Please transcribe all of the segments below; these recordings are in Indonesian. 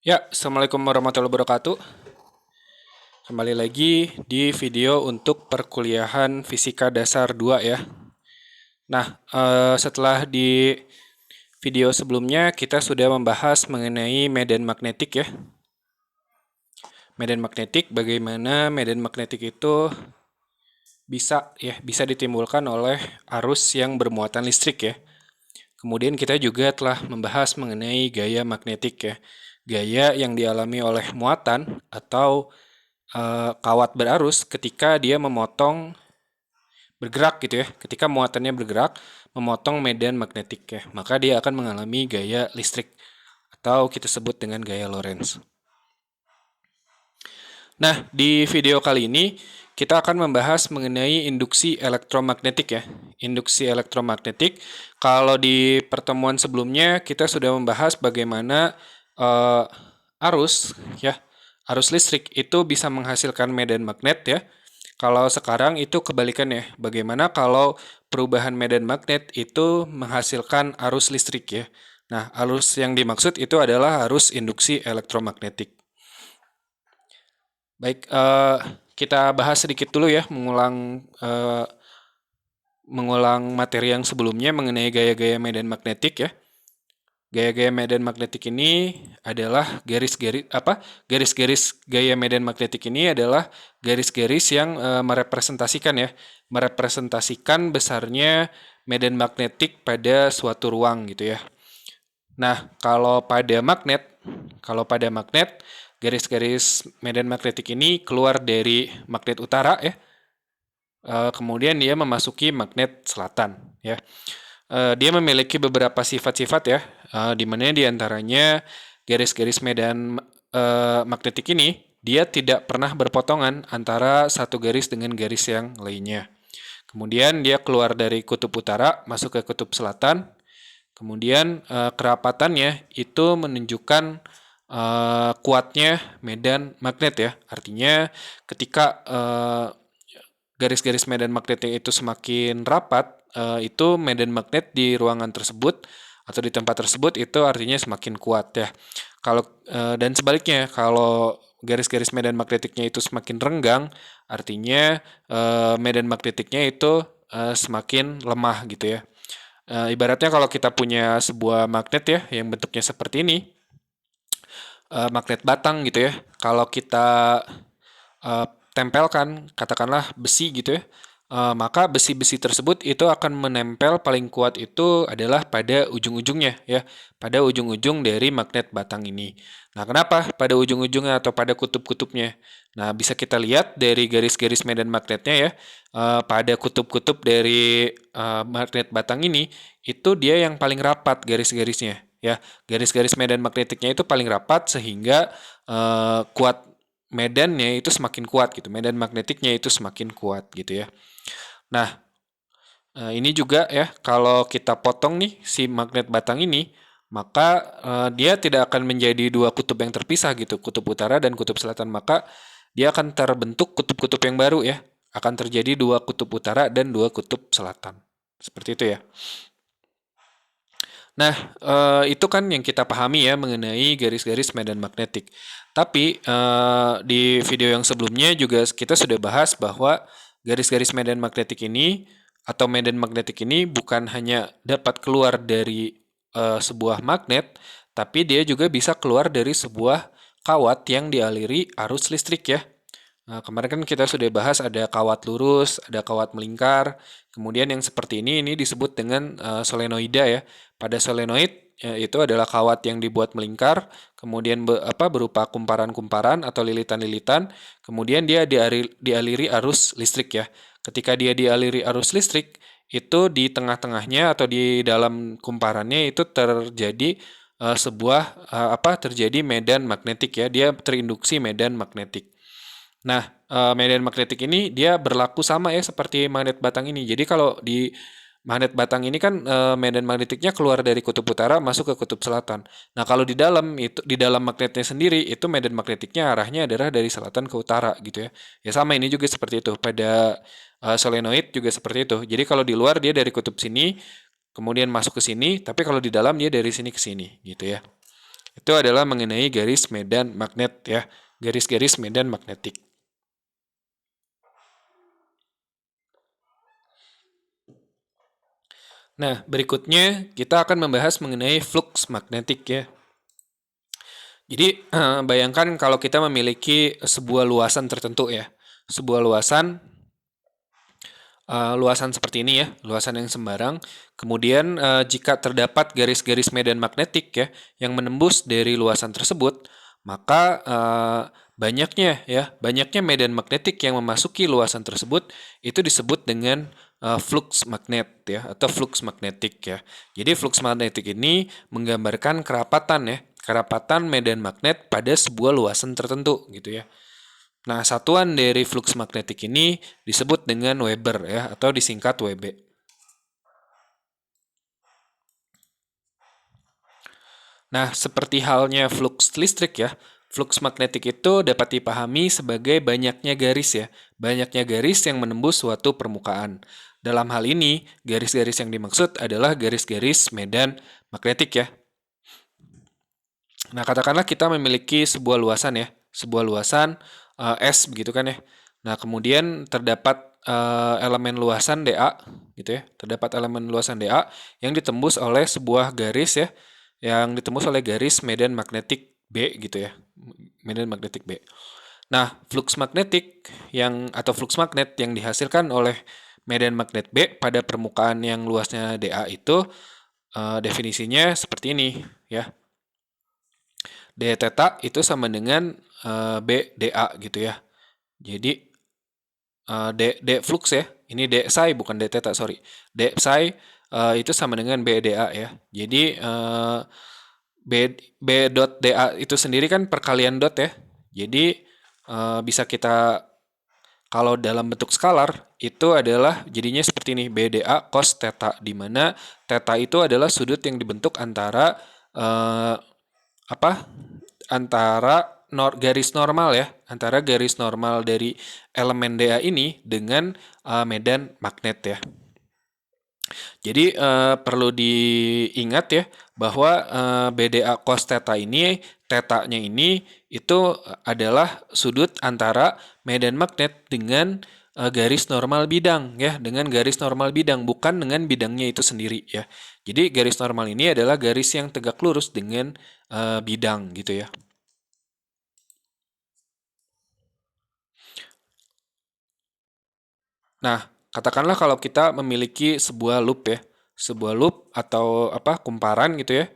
Ya, Assalamualaikum warahmatullahi wabarakatuh. Kembali lagi di video untuk perkuliahan Fisika Dasar 2 ya. Nah, setelah di video sebelumnya kita sudah membahas mengenai medan magnetik ya. Medan magnetik, bagaimana medan magnetik itu bisa ditimbulkan oleh arus yang bermuatan listrik ya. Kemudian kita juga telah membahas mengenai gaya magnetik ya. Gaya yang dialami oleh muatan atau kawat berarus ketika dia bergerak gitu ya. Ketika muatannya bergerak, memotong medan magnetik ya. Maka dia akan mengalami gaya listrik atau kita sebut dengan gaya Lorentz. Nah, di video kali ini kita akan membahas mengenai induksi elektromagnetik ya. Induksi elektromagnetik. Kalau di pertemuan sebelumnya kita sudah membahas bagaimana eh, arus ya, arus listrik itu bisa menghasilkan medan magnet ya. Kalau sekarang itu kebalikannya. Bagaimana kalau perubahan medan magnet itu menghasilkan arus listrik ya. Nah, arus yang dimaksud itu adalah arus induksi elektromagnetik. Baik, kita bahas sedikit dulu ya, mengulang materi yang sebelumnya mengenai gaya-gaya medan magnetik ya. Gaya-gaya medan magnetik ini adalah garis-garis gaya medan magnetik ini adalah garis-garis yang merepresentasikan besarnya medan magnetik pada suatu ruang gitu ya. Nah, kalau pada magnet garis-garis medan magnetik ini keluar dari magnet utara ya. Kemudian dia memasuki magnet selatan ya. Dia memiliki beberapa sifat-sifat ya, di mana diantaranya garis-garis medan magnetik ini dia tidak pernah berpotongan antara satu garis dengan garis yang lainnya. Kemudian dia keluar dari kutub utara masuk ke kutub selatan. Kemudian kerapatannya itu menunjukkan kuatnya medan magnet ya. Artinya ketika garis-garis medan magnetnya itu semakin rapat, itu medan magnet di ruangan tersebut atau di tempat tersebut itu artinya semakin kuat ya. Dan sebaliknya, kalau garis-garis medan magnetiknya itu semakin renggang, artinya medan magnetiknya itu semakin lemah gitu ya. Ibaratnya kalau kita punya sebuah magnet ya yang bentuknya seperti ini, magnet batang gitu ya. Kalau kita uh, tempelkan, katakanlah besi gitu ya, maka besi-besi tersebut itu akan menempel paling kuat itu adalah pada ujung-ujungnya ya, pada ujung-ujung dari magnet batang ini. Nah, kenapa pada ujung-ujungnya atau pada kutub-kutubnya? Nah, bisa kita lihat dari garis-garis medan magnetnya ya, pada kutub-kutub dari magnet batang ini, itu dia yang paling rapat garis-garisnya ya. Garis-garis medan magnetiknya itu paling rapat sehingga kuat medannya itu semakin kuat gitu. Medan magnetiknya itu semakin kuat gitu ya. Nah, ini juga ya kalau kita potong nih si magnet batang ini, maka dia tidak akan menjadi dua kutub yang terpisah gitu, kutub utara dan kutub selatan, maka dia akan terbentuk kutub-kutub yang baru ya. Akan terjadi dua kutub utara dan dua kutub selatan. Seperti itu ya. Nah, itu kan yang kita pahami ya mengenai garis-garis medan magnetik. Tapi di video yang sebelumnya juga kita sudah bahas bahwa garis-garis medan magnetik ini atau medan magnetik ini bukan hanya dapat keluar dari sebuah magnet, tapi dia juga bisa keluar dari sebuah kawat yang dialiri arus listrik ya. Nah, kemarin kan kita sudah bahas ada kawat lurus, ada kawat melingkar. Kemudian yang seperti ini disebut dengan solenoida ya. Pada solenoid itu adalah kawat yang dibuat melingkar, kemudian berupa kumparan-kumparan atau lilitan-lilitan. Kemudian dia dialiri arus listrik ya. Ketika dia dialiri arus listrik, itu di tengah-tengahnya atau di dalam kumparannya itu terjadi terjadi medan magnetik ya. Dia terinduksi medan magnetik. Nah, medan magnetik ini dia berlaku sama ya seperti magnet batang ini. Jadi kalau di magnet batang ini kan medan magnetiknya keluar dari kutub utara masuk ke kutub selatan. Nah, kalau di dalam magnetnya sendiri itu medan magnetiknya arahnya adalah dari selatan ke utara gitu ya. Ya sama ini juga seperti itu. Pada solenoid juga seperti itu. Jadi kalau di luar dia dari kutub sini kemudian masuk ke sini, tapi kalau di dalam dia dari sini ke sini gitu ya. Itu adalah mengenai garis medan magnet ya, garis-garis medan magnetik. Nah, berikutnya kita akan membahas mengenai flux magnetik ya. Jadi, bayangkan kalau kita memiliki sebuah luasan tertentu ya. Sebuah luasan seperti ini ya, luasan yang sembarang. Kemudian, jika terdapat garis-garis medan magnetik ya yang menembus dari luasan tersebut, maka banyaknya medan magnetik yang memasuki luasan tersebut itu disebut dengan flux magnet ya atau flux magnetik ya. Jadi flux magnetik ini menggambarkan kerapatan medan magnet pada sebuah luasan tertentu gitu ya. Nah, satuan dari flux magnetik ini disebut dengan Weber ya atau disingkat Wb. Nah, seperti halnya flux listrik ya, flux magnetik itu dapat dipahami sebagai banyaknya garis yang menembus suatu permukaan. Dalam hal ini, garis-garis yang dimaksud adalah garis-garis medan magnetik ya. Nah, katakanlah kita memiliki sebuah luasan ya, sebuah luasan S begitu kan ya. Nah, kemudian terdapat elemen luasan dA gitu ya. Terdapat elemen luasan dA yang ditembus oleh sebuah garis ya, yang ditembus oleh garis medan magnetik B gitu ya. Medan magnetik B. Nah, flux magnetik atau flux magnet yang dihasilkan oleh medan magnet B pada permukaan yang luasnya dA itu definisinya seperti ini ya. D theta itu sama dengan B dA gitu ya. Jadi D flux ya. Ini D psi bukan D theta, sorry. D psi itu sama dengan B dA ya. Jadi B dot dA itu sendiri kan perkalian dot ya. Jadi bisa kita kalau dalam bentuk skalar itu adalah jadinya seperti ini B dA cos theta, di mana theta itu adalah sudut yang dibentuk antara antara garis normal ya, antara garis normal dari elemen dA ini dengan medan magnet ya. Jadi perlu diingat ya bahwa BDA cos theta ini, theta-nya ini itu adalah sudut antara medan magnet dengan garis normal bidang ya, dengan garis normal bidang, bukan dengan bidangnya itu sendiri ya. Jadi garis normal ini adalah garis yang tegak lurus dengan bidang gitu ya. Nah, katakanlah kalau kita memiliki sebuah loop ya, sebuah loop atau kumparan gitu ya,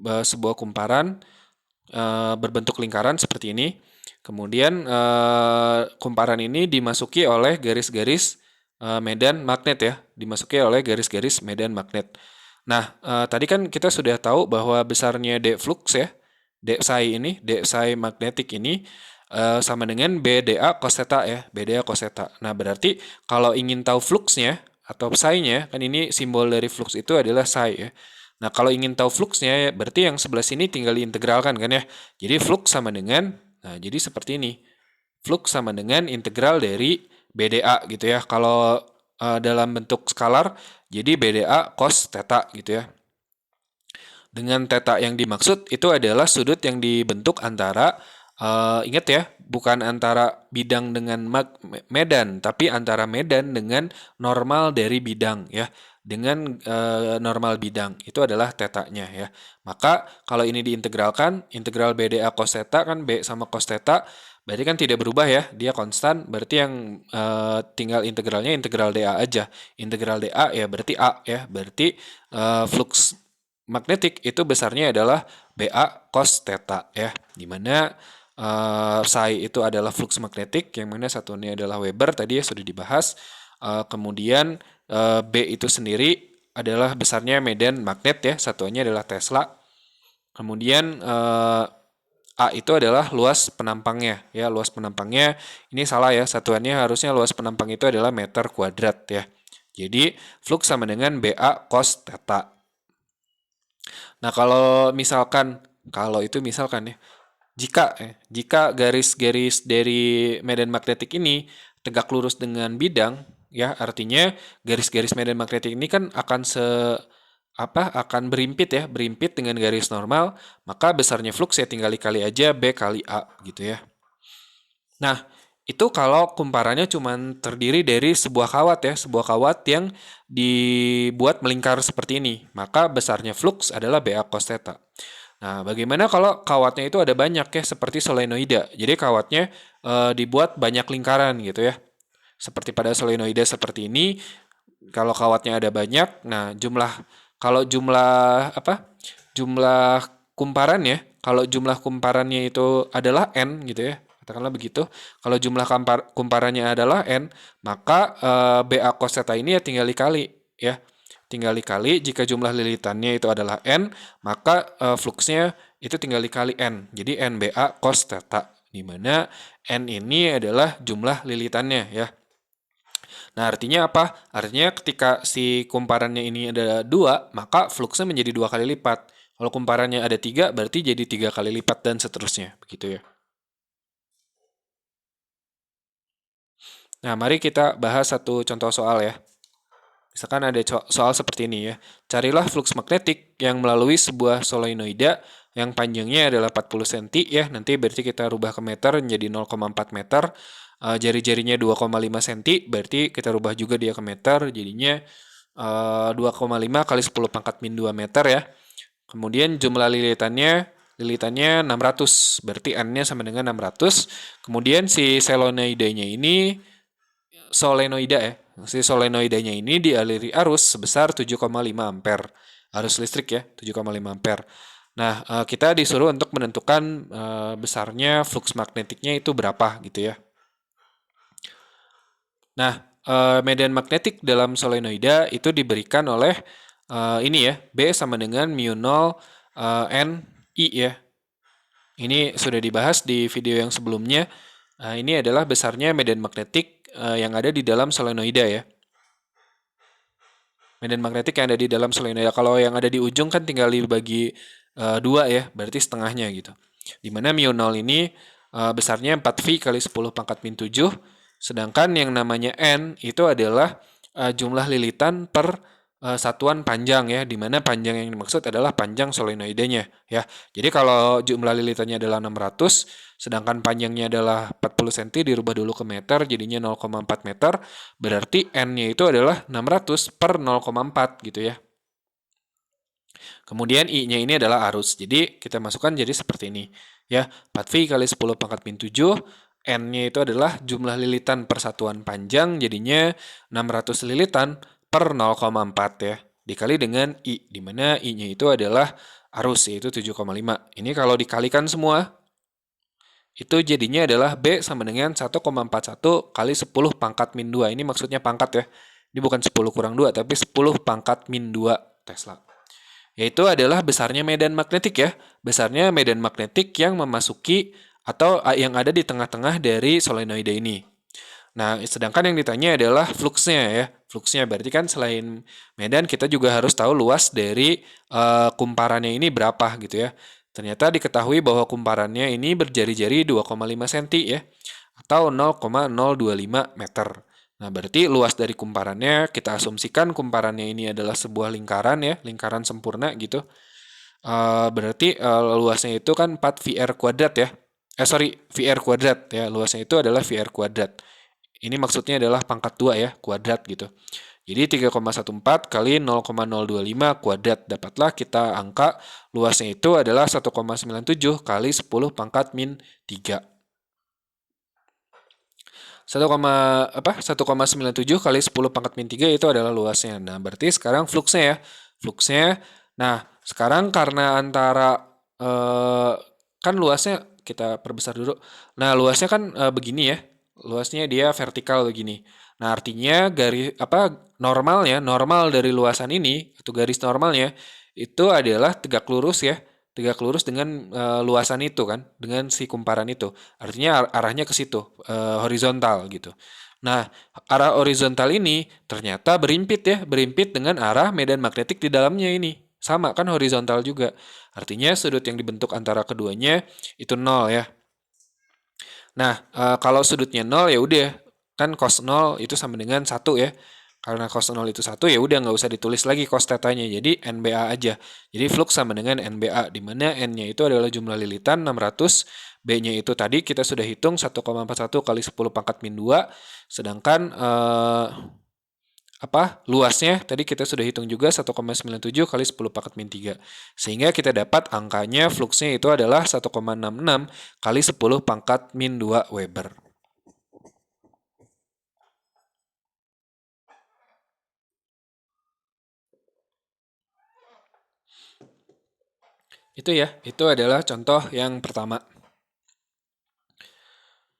sebuah kumparan berbentuk lingkaran seperti ini. Kemudian kumparan ini dimasuki oleh garis-garis medan magnet ya, dimasuki oleh garis-garis medan magnet. Nah, tadi kan kita sudah tahu bahwa besarnya D flux ya, D psi magnetik ini sama dengan B dA cos theta ya, B dA cos theta. Nah, berarti kalau ingin tahu fluxnya atau psi-nya, kan ini simbol dari flux itu adalah psi ya. Nah, kalau ingin tahu fluxnya, berarti yang sebelah sini tinggal diintegralkan kan ya. Jadi flux sama dengan, nah jadi seperti ini. Flux sama dengan integral dari BDA gitu ya. Kalau dalam bentuk skalar, jadi BDA cos theta gitu ya. Dengan theta yang dimaksud itu adalah sudut yang dibentuk antara, ingat ya, bukan antara bidang dengan medan, tapi antara medan dengan normal dari bidang ya. Dengan normal bidang itu adalah theta-nya ya. Maka kalau ini diintegralkan, integral BDA cos theta kan B sama cos theta, berarti kan tidak berubah ya, dia konstan. Berarti yang tinggal integralnya integral dA aja. Integral dA ya berarti A ya, berarti flux magnetik itu besarnya adalah BA cos theta ya, dimana psi itu adalah flux magnetik, yang mana satuannya adalah Weber tadi ya sudah dibahas. Kemudian B itu sendiri adalah besarnya medan magnet ya, satuannya adalah Tesla. Kemudian A itu adalah luas penampangnya ya, luas penampangnya ini salah ya, satuannya harusnya luas penampang itu adalah meter kuadrat ya. Jadi flux sama dengan BA cos theta. Nah, kalau itu misalkan ya, jika garis-garis dari medan magnetik ini tegak lurus dengan bidang, ya artinya garis-garis medan magnetik ini kan akan berimpit ya, berimpit dengan garis normal, maka besarnya flux ya tinggal dikali aja B kali A gitu ya. Nah, itu kalau kumparannya cuma terdiri dari sebuah kawat ya, sebuah kawat yang dibuat melingkar seperti ini, maka besarnya flux adalah BA cos theta. Nah, bagaimana kalau kawatnya itu ada banyak ya, seperti solenoida. Jadi kawatnya dibuat banyak lingkaran gitu ya. Seperti pada solenoida seperti ini, kalau kawatnya ada banyak, nah kalau jumlah apa? Jumlah kumparannya, kalau jumlah kumparannya itu adalah n gitu ya. Katakanlah begitu. Kalau jumlah kumparannya adalah n, maka BA cos theta ini ya tinggal dikali ya. Tinggal dikali jika jumlah lilitannya itu adalah n, maka fluxnya itu tinggal dikali n. Jadi n BA cos theta, di mana n ini adalah jumlah lilitannya ya. Nah, artinya apa? Artinya ketika si kumparannya ini ada 2, maka fluxnya menjadi 2 kali lipat. Kalau kumparannya ada 3, berarti jadi 3 kali lipat dan seterusnya. Begitu ya. Nah, mari kita bahas satu contoh soal ya. Misalkan ada soal seperti ini ya. Carilah flux magnetik yang melalui sebuah solenoida yang panjangnya adalah 40 cm ya. Nanti berarti kita rubah ke meter menjadi 0,4 meter. Jari-jarinya 2,5 cm, berarti kita rubah juga dia ke meter, jadinya 2,5 kali 10 pangkat min 2 meter ya. Kemudian jumlah lilitannya 600, berarti N-nya sama dengan 600. Kemudian si solenoida ya. Si solenoidanya ini dialiri arus sebesar 7,5 ampere. Arus listrik ya, 7,5 ampere. Nah, kita disuruh untuk menentukan besarnya flux magnetiknya itu berapa gitu ya. Nah, medan magnetik dalam solenoida itu diberikan oleh ini ya, B sama dengan mu 0 N I ya. Ini sudah dibahas di video yang sebelumnya. Ini adalah besarnya medan magnetik yang ada di dalam solenoida ya. Medan magnetik yang ada di dalam solenoida. Kalau yang ada di ujung kan tinggal dibagi 2 ya, berarti setengahnya gitu. Dimana mu 0 ini besarnya 4V kali 10 pangkat min 7, sedangkan yang namanya N itu adalah jumlah lilitan per satuan panjang ya, dimana panjang yang dimaksud adalah panjang solenoidanya ya. Jadi kalau jumlah lilitannya adalah 600, sedangkan panjangnya adalah 40 cm, dirubah dulu ke meter, jadinya 0,4 meter, berarti N-nya itu adalah 600 per 0,4 gitu ya. Kemudian I-nya ini adalah arus. Jadi kita masukkan jadi seperti ini. Ya, 4V kali 10 pangkat min 7. N-nya itu adalah jumlah lilitan per satuan panjang. Jadinya 600 lilitan per 0,4 ya. Dikali dengan I. Di mana I-nya itu adalah arus, yaitu 7,5. Ini kalau dikalikan semua, itu jadinya adalah B sama dengan 1,41 kali 10 pangkat min 2. Ini maksudnya pangkat ya. Ini bukan 10 kurang 2, tapi 10 pangkat min 2 Tesla. Yaitu adalah besarnya medan magnetik ya. Besarnya medan magnetik yang memasuki atau yang ada di tengah-tengah dari solenoida ini. Nah, sedangkan yang ditanya adalah fluxnya ya. Fluxnya berarti kan selain medan kita juga harus tahu luas dari kumparannya ini berapa gitu ya. Ternyata diketahui bahwa kumparannya ini berjari-jari 2,5 cm ya. Atau 0,025 meter. Nah, berarti luas dari kumparannya, kita asumsikan kumparannya ini adalah sebuah lingkaran ya, lingkaran sempurna gitu. Berarti luasnya itu kan 4 VR kuadrat ya. VR kuadrat ya, luasnya itu adalah VR kuadrat. Ini maksudnya adalah pangkat 2 ya, kuadrat gitu. Jadi 3,14 kali 0,025 kuadrat. Dapatlah kita angka luasnya itu adalah 1,97 kali 10 pangkat min 3. 1,97 kali 10 pangkat min 3 itu adalah luasnya. Nah, berarti sekarang fluxnya ya. Fluxnya. Nah, sekarang karena antara kan luasnya kita perbesar dulu. Nah, luasnya kan begini ya. Luasnya dia vertikal begini. Nah, artinya normal dari luasan ini atau garis normalnya itu adalah tegak lurus ya. Tegak lurus dengan luasan itu kan, dengan si kumparan itu. Artinya arahnya ke situ, horizontal gitu. Nah, arah horizontal ini ternyata berimpit dengan arah medan magnetik di dalamnya ini. Sama kan horizontal juga. Artinya sudut yang dibentuk antara keduanya itu 0 ya. Nah, kalau sudutnya 0 ya udah, kan cos 0 itu sama dengan 1 ya. Karena cos 0 itu 1, ya udah nggak usah ditulis lagi cos tetanya. Jadi NBA aja. Jadi flux sama dengan NBA, di mana N-nya itu adalah jumlah lilitan 600, B-nya itu tadi kita sudah hitung 1,41 kali 10 pangkat min 2, sedangkan luasnya tadi kita sudah hitung juga 1,97 kali 10 pangkat min 3. Sehingga kita dapat angkanya fluxnya itu adalah 1,66 kali 10 pangkat min 2 Weber. Itu ya, itu adalah contoh yang pertama.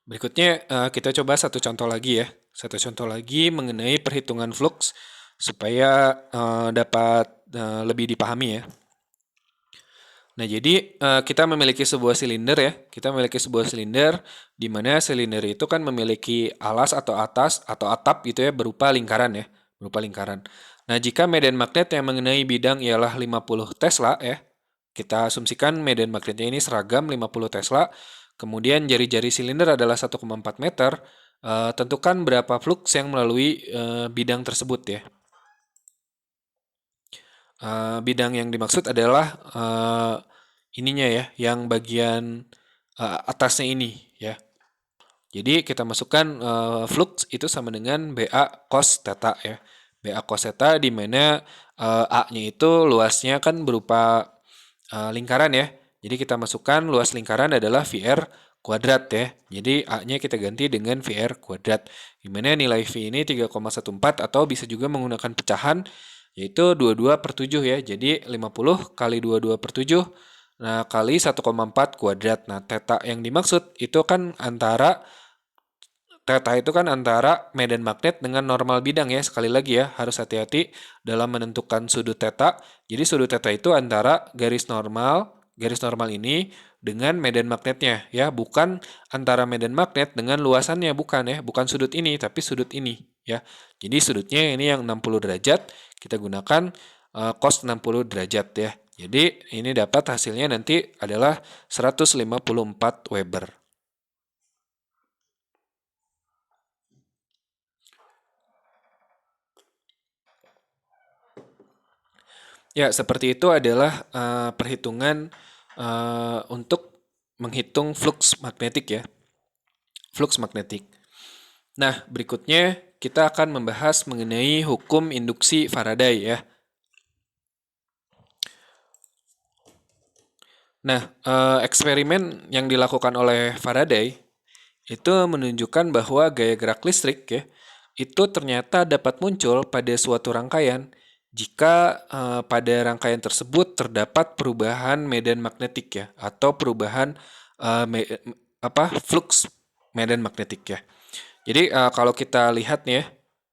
Berikutnya kita coba satu contoh lagi ya. Satu contoh lagi mengenai perhitungan flux supaya dapat lebih dipahami ya. Nah, jadi kita memiliki sebuah silinder ya. Kita memiliki sebuah silinder di mana silinder itu kan memiliki alas atau atas atau atap gitu ya, berupa lingkaran ya, berupa lingkaran. Nah, jika medan magnet yang mengenai bidang ialah 50 Tesla ya, kita asumsikan medan magnetnya ini seragam 50 Tesla, kemudian jari-jari silinder adalah 1,4 meter, tentukan berapa flux yang melalui bidang tersebut ya. Bidang yang dimaksud adalah ininya ya, yang bagian atasnya ini ya. Jadi kita masukkan flux itu sama dengan BA cos theta ya. BA cos theta di mana A-nya itu luasnya kan berupa lingkaran ya. Jadi kita masukkan luas lingkaran adalah VR kuadrat ya. Jadi A-nya kita ganti dengan VR kuadrat. Di mana nilai V ini 3,14 atau bisa juga menggunakan pecahan yaitu 22/7 ya. Jadi 50 kali 22/7 nah kali 1,4 kuadrat. Nah, theta yang dimaksud itu kan antara theta itu kan antara medan magnet dengan normal bidang ya. Sekali lagi ya, harus hati-hati dalam menentukan sudut theta. Jadi sudut theta itu antara garis normal ini dengan medan magnetnya ya, bukan antara medan magnet dengan luasannya, bukan ya, bukan sudut ini tapi sudut ini ya. Jadi sudutnya ini yang 60 derajat, kita gunakan cos 60 derajat ya. Jadi ini dapat hasilnya nanti adalah 154 Weber. Ya, seperti itu adalah perhitungan untuk menghitung flux magnetik ya. Flux magnetik. Nah, berikutnya kita akan membahas mengenai hukum induksi Faraday ya. Nah, eksperimen yang dilakukan oleh Faraday itu menunjukkan bahwa gaya gerak listrik ya, itu ternyata dapat muncul pada suatu rangkaian jika pada rangkaian tersebut terdapat perubahan medan magnetik ya, atau perubahan flux medan magnetik ya. Jadi kalau kita lihat nih ya,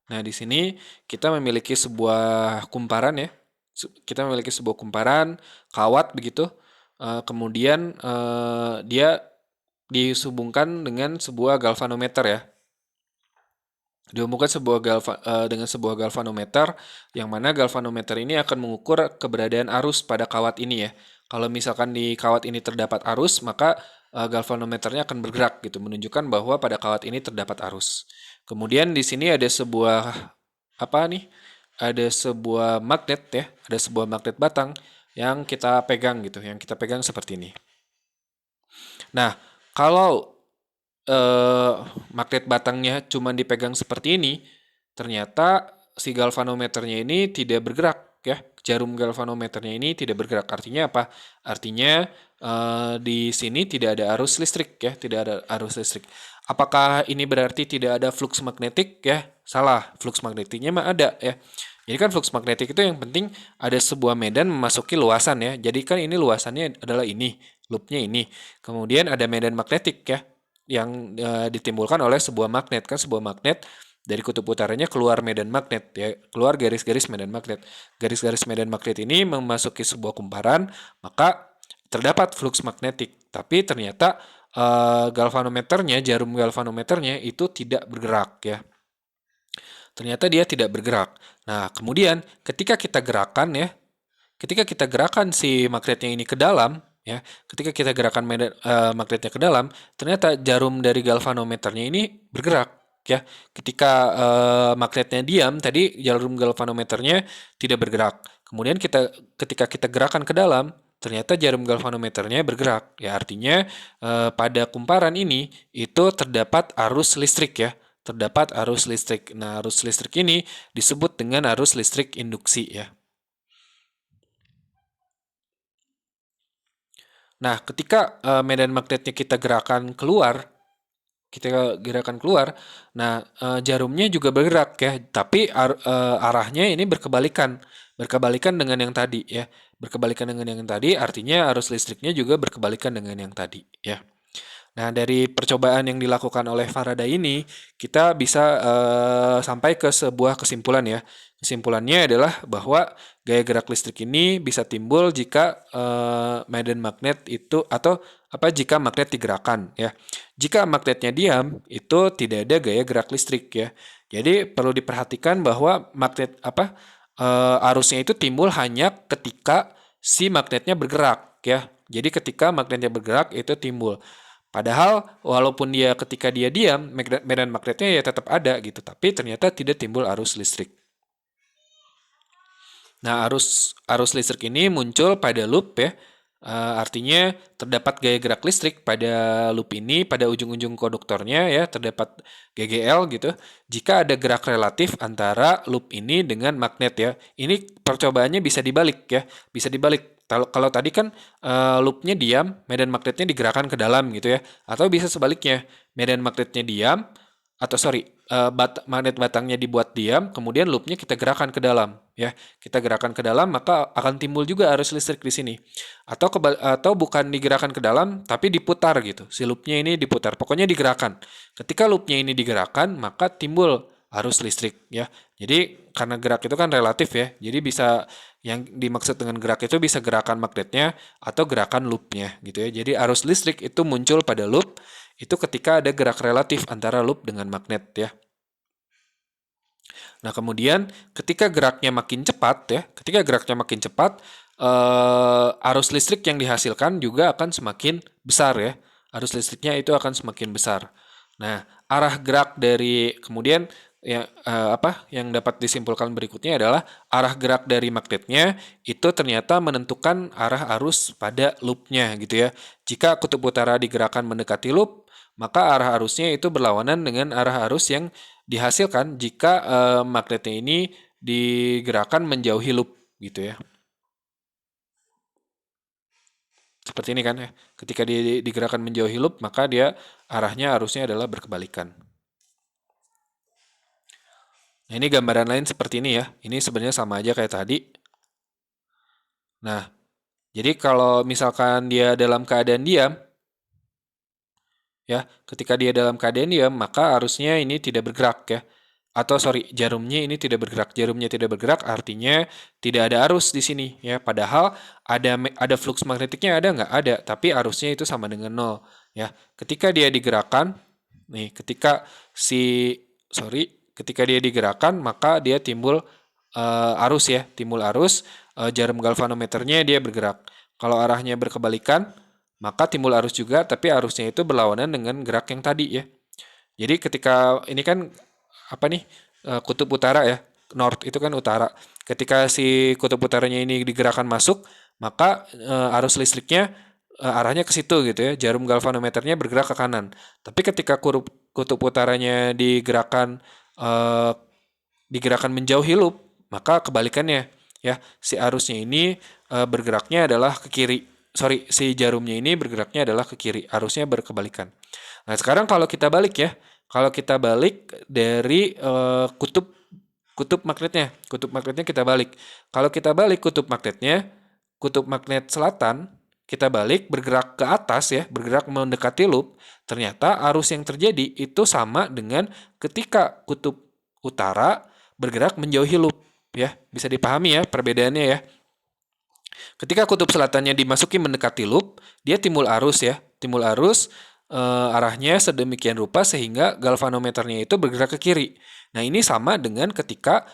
nah di sini kita memiliki sebuah kumparan ya, kita memiliki sebuah kumparan kawat begitu, kemudian dia dihubungkan dengan sebuah galvanometer ya. Dihubungkan dengan sebuah galvanometer, yang mana galvanometer ini akan mengukur keberadaan arus pada kawat ini ya. Kalau misalkan di kawat ini terdapat arus, maka galvanometernya akan bergerak gitu, menunjukkan bahwa pada kawat ini terdapat arus. Kemudian di sini ada sebuah Ada sebuah magnet ya, ada sebuah magnet batang yang kita pegang gitu, yang kita pegang seperti ini. Nah, kalau magnet batangnya cuma dipegang seperti ini, ternyata si galvanometernya ini tidak bergerak ya. Jarum galvanometernya ini tidak bergerak. Artinya apa? Artinya di sini tidak ada arus listrik ya, tidak ada arus listrik. Apakah ini berarti tidak ada flux magnetik ya? Salah, flux magnetiknya mah ada ya. Jadi kan flux magnetik itu yang penting ada sebuah medan memasuki luasan ya. Jadi kan ini luasannya adalah ini, loopnya ini. Kemudian ada medan magnetik ya, yang ditimbulkan oleh sebuah magnet. Kan sebuah magnet dari kutub utaranya keluar medan magnet ya, keluar garis-garis medan magnet. Garis-garis medan magnet ini memasuki sebuah kumparan, maka terdapat flux magnetik. Tapi ternyata jarum galvanometernya itu tidak bergerak ya. Ternyata dia tidak bergerak. Nah, kemudian ketika kita gerakan si magnetnya ini ke dalam, ya, ketika kita gerakan magnetnya ke dalam, ternyata jarum dari galvanometernya ini bergerak. ya. Ketika magnetnya diam, tadi jarum galvanometernya tidak bergerak. Kemudian ketika kita gerakan ke dalam, ternyata jarum galvanometernya bergerak. Ya, artinya pada kumparan ini itu terdapat arus listrik ya. Terdapat arus listrik. Nah, arus listrik ini disebut dengan arus listrik induksi ya. Nah, ketika medan magnetnya kita gerakan keluar, nah jarumnya juga bergerak ya, tapi arahnya ini berkebalikan dengan yang tadi ya. Berkebalikan dengan yang tadi artinya arus listriknya juga berkebalikan dengan yang tadi ya. Nah, dari percobaan yang dilakukan oleh Faraday ini, kita bisa sampai ke sebuah kesimpulan ya. Kesimpulannya adalah bahwa gaya gerak listrik ini bisa timbul jika medan magnet itu atau jika magnet digerakkan ya. Jika magnetnya diam, itu tidak ada gaya gerak listrik ya. Jadi perlu diperhatikan bahwa arusnya itu timbul hanya ketika si magnetnya bergerak ya. Jadi ketika magnetnya bergerak itu timbul. Padahal walaupun ketika dia diam, medan magnetnya ya tetap ada gitu, tapi ternyata tidak timbul arus listrik. Nah, arus listrik ini muncul pada loop ya. Artinya terdapat gaya gerak listrik pada loop ini, pada ujung-ujung konduktornya ya, terdapat GGL gitu. Jika ada gerak relatif antara loop ini dengan magnet ya. Ini percobaannya bisa dibalik ya, bisa dibalik. Kalau tadi kan loopnya diam, medan magnetnya digerakkan ke dalam gitu ya. Atau bisa sebaliknya, medan magnetnya diam, atau magnet batangnya dibuat diam, kemudian loopnya kita gerakan ke dalam ya. Kita gerakan ke dalam, maka akan timbul juga arus listrik di sini. Atau bukan digerakkan ke dalam, tapi diputar gitu. Si loopnya ini diputar, pokoknya digerakkan. Ketika loopnya ini digerakkan, maka timbul arus listrik ya. Jadi karena gerak itu kan relatif ya. Jadi bisa yang dimaksud dengan gerak itu bisa gerakan magnetnya atau gerakan loopnya gitu ya. Jadi arus listrik itu muncul pada loop itu ketika ada gerak relatif antara loop dengan magnet ya. Nah, kemudian ketika geraknya makin cepat ya, arus listrik yang dihasilkan juga akan semakin besar ya. Arus listriknya itu akan semakin besar. Nah, arah gerak dari kemudian yang dapat disimpulkan berikutnya adalah arah gerak dari magnetnya itu ternyata menentukan arah arus pada loopnya gitu ya. Jika kutub utara digerakkan mendekati loop, maka arah arusnya itu berlawanan dengan arah arus yang dihasilkan jika magnetnya ini digerakkan menjauhi loop gitu ya. Seperti ini kan ya. Ketika digerakkan menjauhi loop, maka dia arahnya arusnya adalah berkebalikan. Nah, ini gambaran lain seperti ini ya. Ini sebenarnya sama aja kayak tadi. Nah, jadi kalau misalkan dia dalam keadaan diam, ya, ketika dia dalam keadaan diam, maka arusnya ini tidak bergerak ya. Atau jarumnya ini tidak bergerak. Jarumnya tidak bergerak artinya tidak ada arus di sini ya. Padahal ada flux magnetiknya ada nggak? Ada, tapi arusnya itu sama dengan 0 ya. Ketika dia digerakkan, nih ketika dia digerakkan maka dia timbul arus ya, timbul arus, jarum galvanometernya dia bergerak. Kalau arahnya berkebalikan, maka timbul arus juga, tapi arusnya itu berlawanan dengan gerak yang tadi ya. Jadi ketika ini kan kutub utara ya, north itu kan utara. Ketika si kutub utaranya ini digerakkan masuk, maka arus listriknya arahnya ke situ gitu ya. Jarum galvanometernya bergerak ke kanan. Tapi ketika kutub utaranya digerakkan menjauhi loop, maka kebalikannya ya. Si arusnya ini bergeraknya adalah ke kiri. Si jarumnya ini bergeraknya adalah ke kiri. Arusnya berkebalikan. Nah, sekarang kalau kita balik ya. Kalau kita balik dari kutub magnetnya kita balik. Kalau kita balik kutub magnet selatan, kita balik bergerak ke atas ya, bergerak mendekati loop, ternyata arus yang terjadi itu sama dengan ketika kutub utara bergerak menjauhi loop ya. Bisa dipahami ya perbedaannya ya. Ketika kutub selatannya dimasuki mendekati loop, dia timbul arus ya, arahnya sedemikian rupa sehingga galvanometernya itu bergerak ke kiri. Nah, ini sama dengan ketika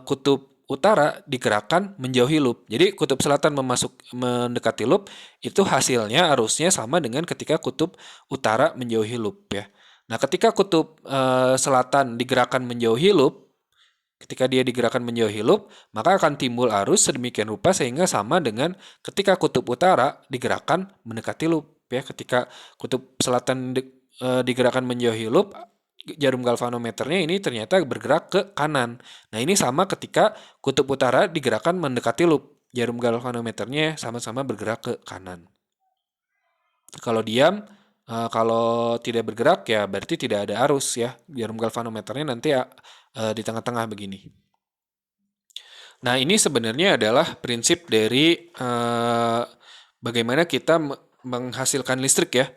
kutub utara digerakkan menjauhi loop. Jadi kutub selatan mendekati loop, itu hasilnya arusnya sama dengan ketika kutub utara menjauhi loop ya. Nah, ketika kutub selatan digerakkan menjauhi loop, ketika dia digerakkan menjauhi loop, maka akan timbul arus sedemikian rupa sehingga sama dengan ketika kutub utara digerakkan mendekati loop. Ya, ketika kutub selatan digerakkan menjauhi loop, jarum galvanometernya ini ternyata bergerak ke kanan. Nah, ini sama ketika kutub utara digerakkan mendekati loop, jarum galvanometernya sama-sama bergerak ke kanan. Kalau diam, kalau tidak bergerak ya berarti tidak ada arus ya. Jarum galvanometernya nanti di tengah-tengah begini. Nah, ini sebenarnya adalah prinsip dari bagaimana kita menghasilkan listrik ya.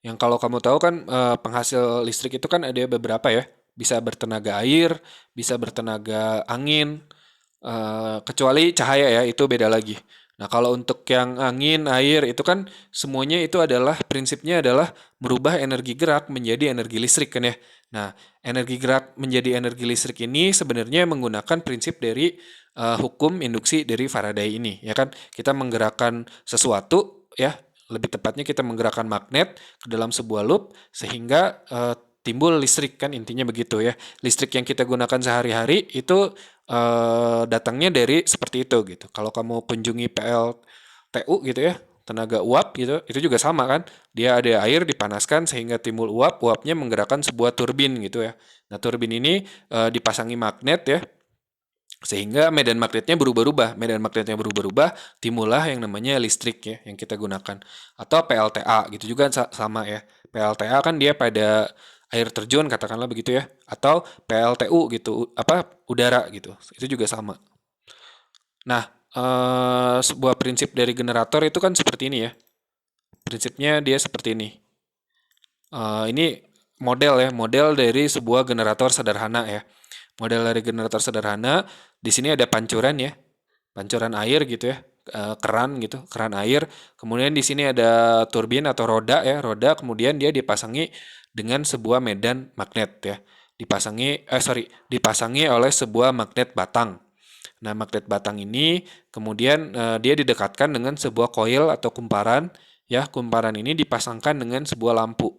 Yang kalau kamu tahu kan penghasil listrik itu kan ada beberapa ya. Bisa bertenaga air, bisa bertenaga angin, kecuali cahaya ya, itu beda lagi. Nah, kalau untuk yang angin, air itu kan semuanya itu adalah prinsipnya adalah merubah energi gerak menjadi energi listrik kan ya. Nah, energi gerak menjadi energi listrik ini sebenarnya menggunakan prinsip dari hukum induksi dari Faraday ini ya kan. Kita menggerakkan sesuatu ya, lebih tepatnya kita menggerakkan magnet ke dalam sebuah loop sehingga timbul listrik kan intinya begitu ya. Listrik yang kita gunakan sehari-hari itu datangnya dari seperti itu gitu. Kalau kamu kunjungi PLTU gitu ya, tenaga uap gitu, itu juga sama kan. Dia ada air dipanaskan sehingga timbul uap, uapnya menggerakkan sebuah turbin gitu ya. Nah, turbin ini dipasangi magnet ya, sehingga medan magnetnya berubah-ubah. Medan magnetnya berubah-ubah, timbullah yang namanya listrik ya yang kita gunakan. Atau PLTA gitu juga sama ya. PLTA kan dia pada air terjun katakanlah begitu ya. Atau PLTU gitu, apa udara gitu. Itu juga sama. Nah, sebuah prinsip dari generator itu kan seperti ini ya. Prinsipnya dia seperti ini. Ini model ya, model dari sebuah generator sederhana ya. Model dari generator sederhana, di sini ada pancuran ya, pancuran air gitu ya, keran gitu, keran air. Kemudian di sini ada turbin atau roda ya, roda. Kemudian dia dipasangi dengan sebuah medan magnet ya, dipasangi oleh sebuah magnet batang. Nah, magnet batang ini kemudian dia didekatkan dengan sebuah koil atau kumparan. Ya, kumparan ini dipasangkan dengan sebuah lampu.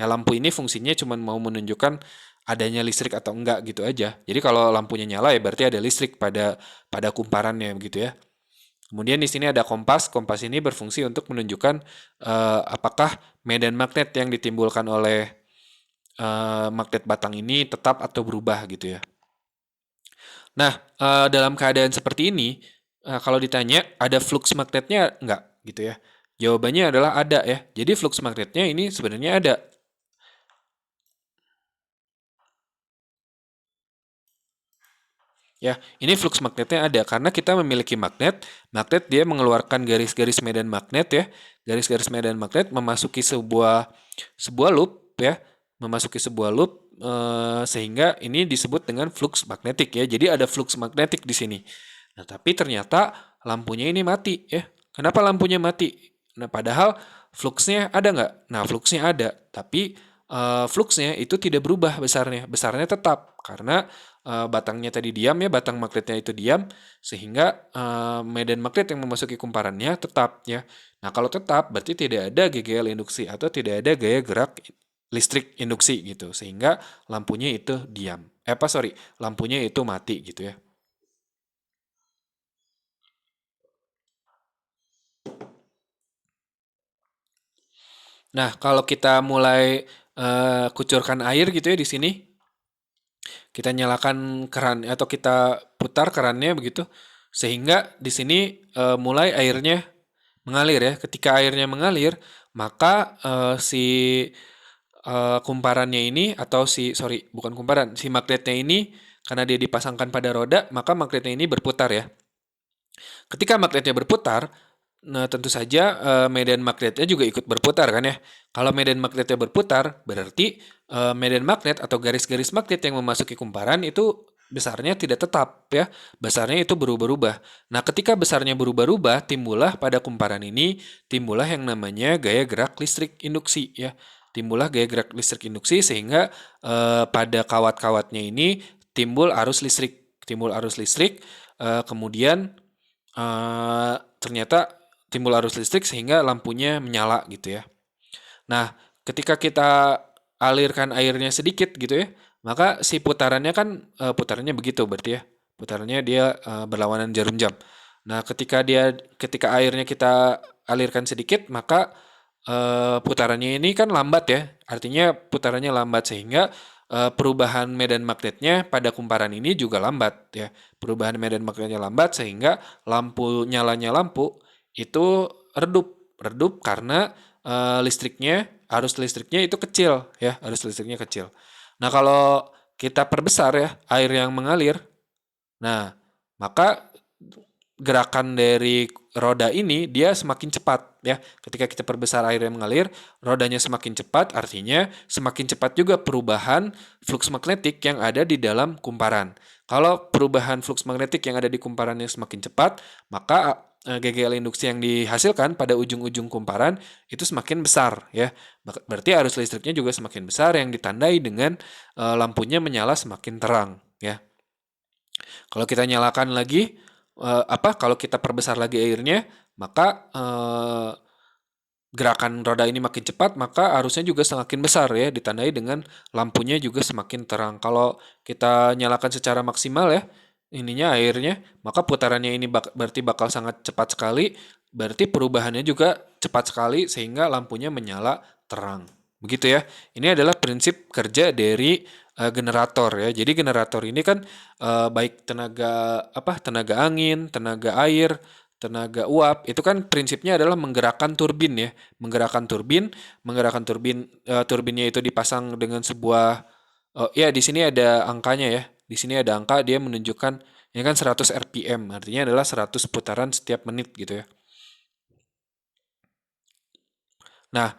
Ya, lampu ini fungsinya cuma mau menunjukkan adanya listrik atau enggak gitu aja. Jadi kalau lampunya nyala ya berarti ada listrik pada kumparannya begitu ya. Kemudian di sini ada kompas. Kompas ini berfungsi untuk menunjukkan apakah medan magnet yang ditimbulkan oleh magnet batang ini tetap atau berubah gitu ya. Nah, dalam keadaan seperti ini, kalau ditanya ada flux magnetnya enggak gitu ya. Jawabannya adalah ada ya. Jadi flux magnetnya ini sebenarnya ada. Ya, ini flux magnetnya ada karena kita memiliki magnet. Magnet dia mengeluarkan garis-garis medan magnet ya. Garis-garis medan magnet memasuki sebuah loop ya, memasuki sebuah loop sehingga ini disebut dengan flux magnetik ya. Jadi ada flux magnetik di sini. Nah, tapi ternyata lampunya ini mati ya. Kenapa lampunya mati? Nah, padahal fluxnya ada nggak? Nah, fluxnya ada, tapi fluxnya itu tidak berubah besarnya. Besarnya tetap karena batangnya tadi diam ya, batang magnetnya itu diam, sehingga medan magnet yang memasuki kumparannya tetap ya. Nah, kalau tetap berarti tidak ada GGL induksi atau tidak ada gaya gerak listrik induksi gitu, sehingga lampunya itu diam. Lampunya itu mati gitu ya. Nah, kalau kita mulai kucurkan air gitu ya di sini, kita nyalakan keran atau kita putar kerannya begitu, sehingga di sini mulai airnya mengalir ya. Ketika airnya mengalir, maka si kumparannya ini atau bukan kumparan, si magnetnya ini karena dia dipasangkan pada roda, maka magnetnya ini berputar ya. Ketika magnetnya berputar, nah tentu saja medan magnetnya juga ikut berputar kan ya. Kalau medan magnetnya berputar, berarti medan magnet atau garis-garis magnet yang memasuki kumparan itu besarnya tidak tetap ya. Besarnya itu berubah-ubah. Nah, ketika besarnya berubah-ubah, timbullah pada kumparan ini timbullah yang namanya gaya gerak listrik induksi ya. Timbullah gaya gerak listrik induksi sehingga pada kawat-kawatnya ini timbul arus listrik, kemudian ternyata timbul arus listrik sehingga lampunya menyala gitu ya. Nah, ketika kita alirkan airnya sedikit gitu ya, maka si putarannya kan putarannya begitu berarti ya. Putarannya dia berlawanan jarum jam. Nah, ketika airnya kita alirkan sedikit, maka putarannya ini kan lambat ya. Artinya putarannya lambat sehingga perubahan medan magnetnya pada kumparan ini juga lambat ya. Perubahan medan magnetnya lambat sehingga nyalanya lampu itu redup karena arus listriknya itu kecil ya, arus listriknya kecil. Nah, kalau kita perbesar ya air yang mengalir, nah maka gerakan dari roda ini dia semakin cepat ya. Ketika kita perbesar air yang mengalir, rodanya semakin cepat, artinya semakin cepat juga perubahan flux magnetik yang ada di dalam kumparan. Kalau perubahan flux magnetik yang ada di kumparannya semakin cepat, maka GGL induksi yang dihasilkan pada ujung-ujung kumparan itu semakin besar ya. Berarti arus listriknya juga semakin besar yang ditandai dengan lampunya menyala semakin terang ya. Kalau kita nyalakan lagi kalau kita perbesar lagi airnya, maka gerakan roda ini makin cepat, maka arusnya juga semakin besar ya, ditandai dengan lampunya juga semakin terang. Kalau kita nyalakan secara maksimal ya, ininya airnya, maka putarannya ini berarti bakal sangat cepat sekali, berarti perubahannya juga cepat sekali sehingga lampunya menyala terang. Begitu ya. Ini adalah prinsip kerja dari generator ya. Jadi generator ini kan baik tenaga angin, tenaga air, tenaga uap itu kan prinsipnya adalah menggerakkan turbin ya. Turbinnya itu dipasang dengan sebuah ya di sini ada angkanya ya. Di sini ada angka dia menunjukkan ini kan 100 RPM, artinya adalah 100 putaran setiap menit gitu ya. Nah,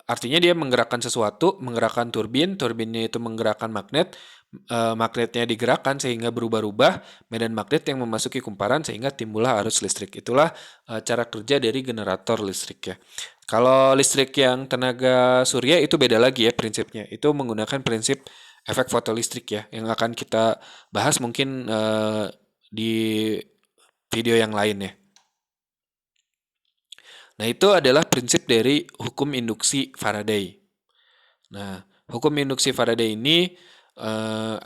artinya dia menggerakkan sesuatu, menggerakkan turbinnya itu menggerakkan magnetnya digerakkan sehingga berubah-ubah medan magnet yang memasuki kumparan sehingga timbullah arus listrik. Itulah cara kerja dari generator listrik ya. Kalau listrik yang tenaga surya itu beda lagi ya prinsipnya. Itu menggunakan prinsip efek fotolistrik ya, yang akan kita bahas mungkin di video yang lain ya. Nah, itu adalah prinsip dari hukum induksi Faraday. Nah, hukum induksi Faraday ini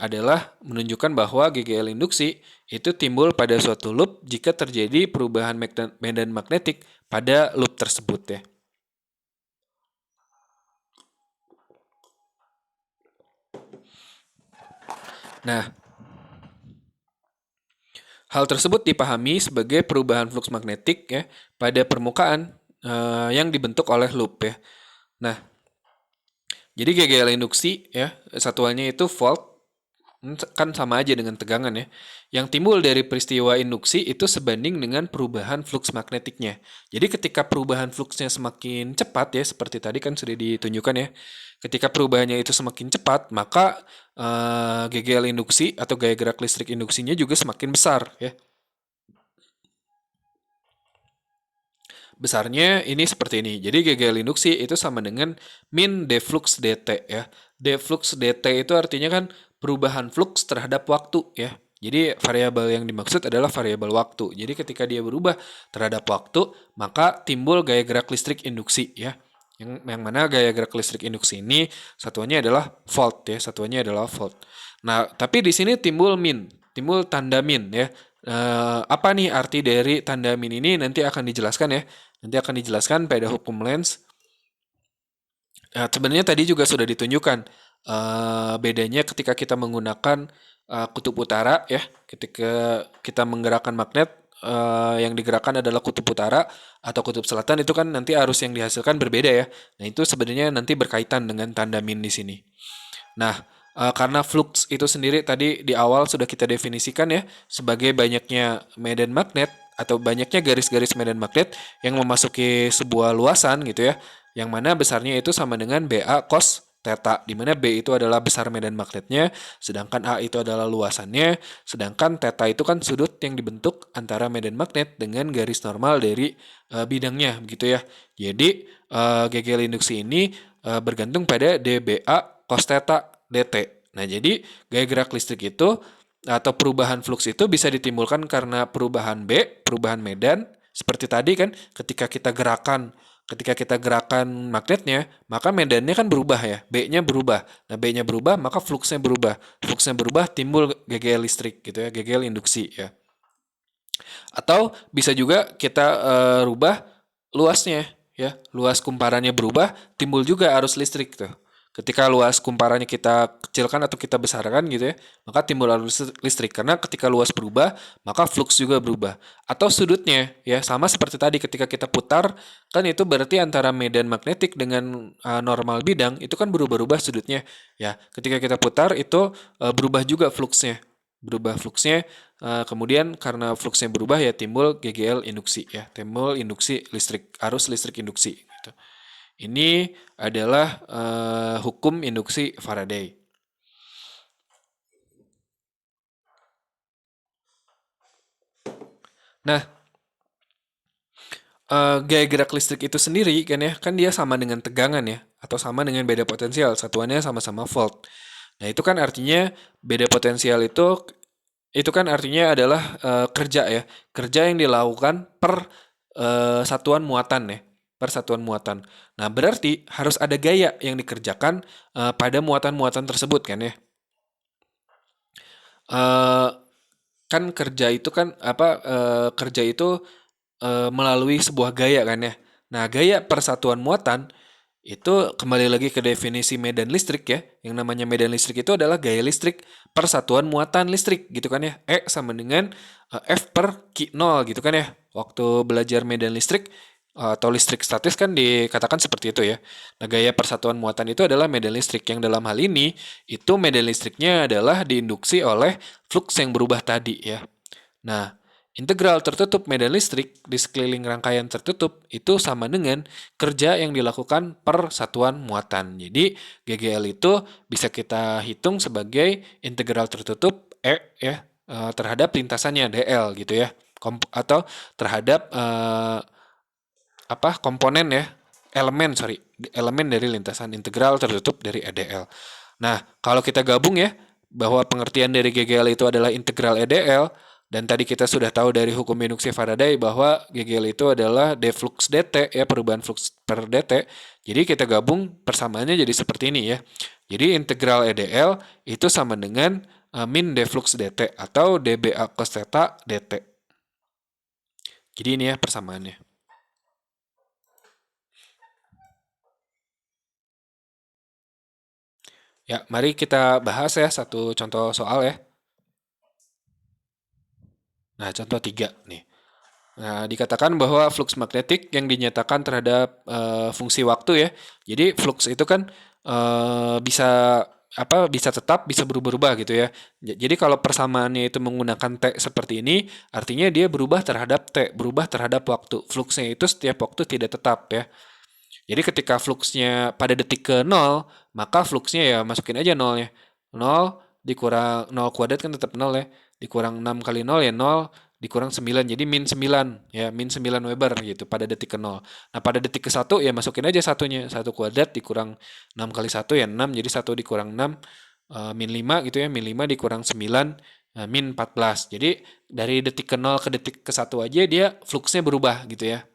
adalah menunjukkan bahwa GGL induksi itu timbul pada suatu loop jika terjadi perubahan medan magnetik pada loop tersebut ya. Nah, hal tersebut dipahami sebagai perubahan flux magnetik ya pada permukaan yang dibentuk oleh loop ya. Nah, jadi GGL induksi ya, satuannya itu volt, kan sama aja dengan tegangan ya. Yang timbul dari peristiwa induksi itu sebanding dengan perubahan flux magnetiknya. Jadi ketika perubahan fluxnya semakin cepat ya, seperti tadi kan sudah ditunjukkan ya. Ketika perubahannya itu semakin cepat, maka GGL induksi atau gaya gerak listrik induksinya juga semakin besar ya. Besarnya ini seperti ini. Jadi GGL induksi itu sama dengan min d flux dt ya. D flux dt itu artinya kan perubahan flux terhadap waktu ya. Jadi variabel yang dimaksud adalah variabel waktu. Jadi ketika dia berubah terhadap waktu, maka timbul gaya gerak listrik induksi ya. Yang mana gaya gerak listrik induksi ini satuannya adalah volt ya, satuannya adalah volt. Nah, tapi di sini timbul tanda min ya. Apa nih arti dari tanda min ini nanti akan dijelaskan ya. Nanti akan dijelaskan pada hukum Lenz. Sebenarnya tadi juga sudah ditunjukkan bedanya ketika kita menggunakan kutub utara ya. Ketika kita menggerakkan magnet yang digerakkan adalah kutub utara atau kutub selatan itu kan nanti arus yang dihasilkan berbeda ya. Nah, itu sebenarnya nanti berkaitan dengan tanda min di sini. Nah, karena flux itu sendiri tadi di awal sudah kita definisikan ya sebagai banyaknya medan magnet atau banyaknya garis-garis medan magnet yang memasuki sebuah luasan gitu ya, yang mana besarnya itu sama dengan BA cos theta, di mana B itu adalah besar medan magnetnya, sedangkan A itu adalah luasannya, sedangkan theta itu kan sudut yang dibentuk antara medan magnet dengan garis normal dari bidangnya gitu ya. Jadi GGL induksi ini bergantung pada dBA cos theta dt. Nah, jadi gaya gerak listrik itu atau perubahan flux itu bisa ditimbulkan karena perubahan B, perubahan medan, seperti tadi kan ketika kita gerakan ketika kita gerakan magnetnya, maka medannya kan berubah ya, B-nya berubah. Nah, B-nya berubah, maka fluksnya berubah. Fluksnya berubah, timbul GGL listrik gitu ya, GGL induksi ya. Atau bisa juga kita rubah luasnya ya, luas kumparannya berubah, timbul juga arus listrik tuh. Ketika luas kumparannya kita kecilkan atau kita besarkan gitu ya, maka timbul arus listrik. Karena ketika luas berubah, maka flux juga berubah. Atau sudutnya ya, sama seperti tadi ketika kita putar, kan itu berarti antara medan magnetik dengan normal bidang itu kan berubah-ubah sudutnya ya. Ketika kita putar itu berubah juga fluxnya. Berubah fluxnya, kemudian karena fluksnya berubah ya timbul GGL induksi ya, timbul induksi listrik, arus listrik induksi gitu. Ini adalah hukum induksi Faraday. Nah, gaya gerak listrik itu sendiri kan dia sama dengan tegangan ya, atau sama dengan beda potensial, satuannya sama-sama volt. Nah, itu kan artinya beda potensial itu kan artinya adalah kerja ya, kerja yang dilakukan per satuan muatan ya, per satuan muatan. Nah, berarti harus ada gaya yang dikerjakan pada muatan-muatan tersebut kan ya. Eh, kan kerja itu kan kerja itu melalui sebuah gaya kan ya. Nah, gaya persatuan muatan itu kembali lagi ke definisi medan listrik ya. Yang namanya medan listrik itu adalah gaya listrik per satuan muatan listrik gitu kan ya. E sama dengan F per Q0 gitu kan ya. Waktu belajar medan listrik atau listrik statis kan dikatakan seperti itu ya. Nah, gaya persatuan muatan itu adalah medan listrik yang dalam hal ini itu medan listriknya adalah diinduksi oleh flux yang berubah tadi ya. Nah, integral tertutup medan listrik di sekeliling rangkaian tertutup itu sama dengan kerja yang dilakukan per satuan muatan. Jadi, GGL itu bisa kita hitung sebagai integral tertutup E ya terhadap lintasannya DL gitu ya. Atau terhadap komponen ya, elemen dari lintasan integral tertutup dari EDL. Nah, kalau kita gabung ya, bahwa pengertian dari GGL itu adalah integral EDL, dan tadi kita sudah tahu dari hukum induksi Faraday bahwa GGL itu adalah d flux dt ya, perubahan flux per dt. Jadi kita gabung persamaannya jadi seperti ini ya. Jadi integral EDL itu sama dengan min d flux dt atau dBA cos theta dt. Jadi ini ya persamaannya. Ya, mari kita bahas ya satu contoh soal ya. Nah, contoh 3 nih. Nah, dikatakan bahwa flux magnetik yang dinyatakan terhadap fungsi waktu ya. Jadi flux itu kan bisa bisa tetap, bisa berubah-ubah gitu ya. Jadi kalau persamaannya itu menggunakan T seperti ini, artinya dia berubah terhadap T, berubah terhadap waktu. Fluxnya itu setiap waktu tidak tetap ya. Jadi ketika fluxnya pada detik ke 0, maka fluxnya ya masukin aja nolnya. 0 dikurang 0 kuadrat kan tetap 0 ya. Dikurang 6 kali 0 ya 0, dikurang 9. Jadi min 9 ya, min 9 Weber gitu pada detik ke 0. Nah, pada detik ke 1 ya masukin aja satunya. 1 kuadrat dikurang 6 kali 1 ya 6. Jadi 1 dikurang 6 min 5 gitu ya. Min 5 dikurang 9 min 14. Jadi dari detik ke 0 ke detik ke 1 aja dia fluxnya berubah gitu ya.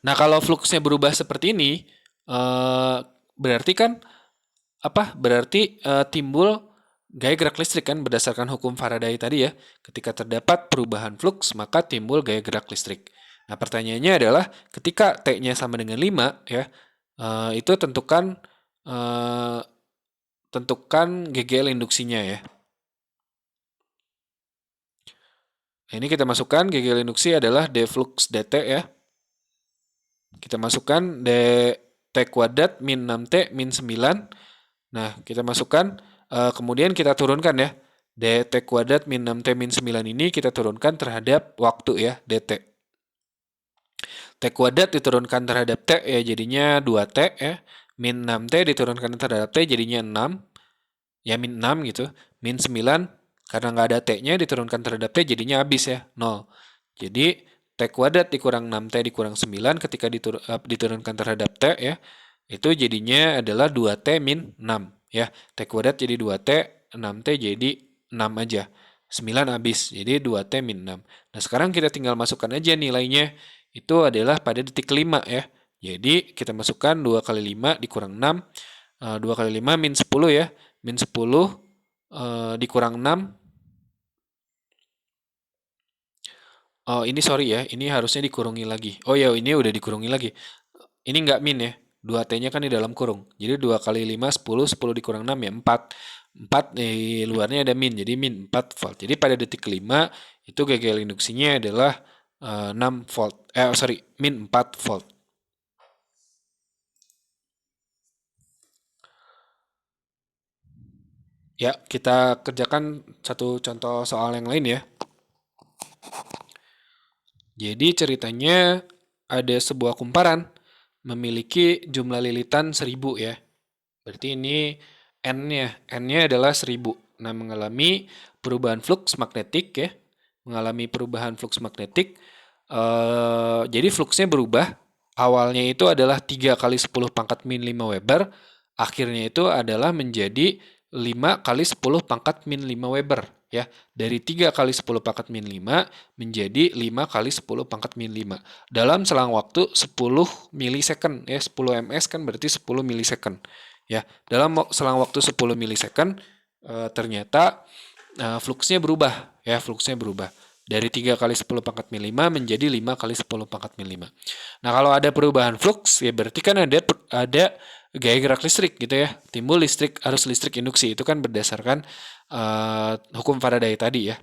Nah, kalau fluxnya berubah seperti ini, berarti kan Berarti timbul gaya gerak listrik kan berdasarkan hukum Faraday tadi ya. Ketika terdapat perubahan flux, maka timbul gaya gerak listrik. Nah, pertanyaannya adalah ketika T-nya sama dengan 5 ya, itu tentukan GGL induksinya ya. Nah, ini kita masukkan GGL induksi adalah d flux dt ya. Kita masukkan d T kuadrat min 6T min 9. Nah, kita masukkan, kemudian kita turunkan ya. dt kuadrat min 6T min 9 ini kita turunkan terhadap waktu ya, dt. T kuadrat diturunkan terhadap T ya jadinya 2T ya. Min 6T diturunkan terhadap T jadinya 6. Ya min 6 gitu. Min 9 karena nggak ada T-nya diturunkan terhadap T jadinya habis ya, 0. Jadi T kuadrat dikurang 6T dikurang 9 ketika diturunkan terhadap T ya. Itu jadinya adalah 2T min 6 ya. T kuadrat jadi 2T, 6T jadi 6 aja. 9 habis, jadi 2T min 6. Nah, sekarang kita tinggal masukkan aja nilainya. Itu adalah pada detik kelima ya. Jadi kita masukkan 2 kali 5 dikurang 6. 2 kali 5 min 10 ya. Min 10 dikurang 6. Oh, ini sorry ya. Ini harusnya dikurungi lagi. Oh ya, ini udah dikurungi lagi. Ini nggak min ya. 2T-nya kan di dalam kurung. Jadi 2 kali 5, 10. 10 dikurang 6 ya 4. 4 di luarnya ada min. Jadi min 4 volt. Jadi pada detik kelima, itu GGL induksinya adalah 6 volt. Min 4 volt. Ya, kita kerjakan satu contoh soal yang lain ya. Jadi ceritanya ada sebuah kumparan memiliki jumlah lilitan 1000 ya. Berarti ini N-nya. N-nya adalah 1000. Nah, mengalami perubahan flux magnetik ya. Mengalami perubahan flux magnetik. Jadi fluxnya berubah. Awalnya itu adalah 3 kali 10 pangkat min 5 Weber. Akhirnya itu adalah menjadi 5 kali 10 pangkat min 5 Weber. Ya, dari 3 kali 10 pangkat min 5 menjadi 5 kali 10 pangkat min 5. Dalam selang waktu 10 milisecond. Ya, 10 ms kan berarti 10 milisecond. Ya, dalam selang waktu 10 milisecond ternyata fluxnya berubah. Ya, fluxnya berubah. Dari 3 kali 10 pangkat min 5 menjadi 5 kali 10 pangkat min 5. Nah, kalau ada perubahan flux, ya berarti kan ada gaya gerak listrik gitu ya. Timbul listrik, arus listrik induksi. Itu kan berdasarkan hukum Faraday tadi ya.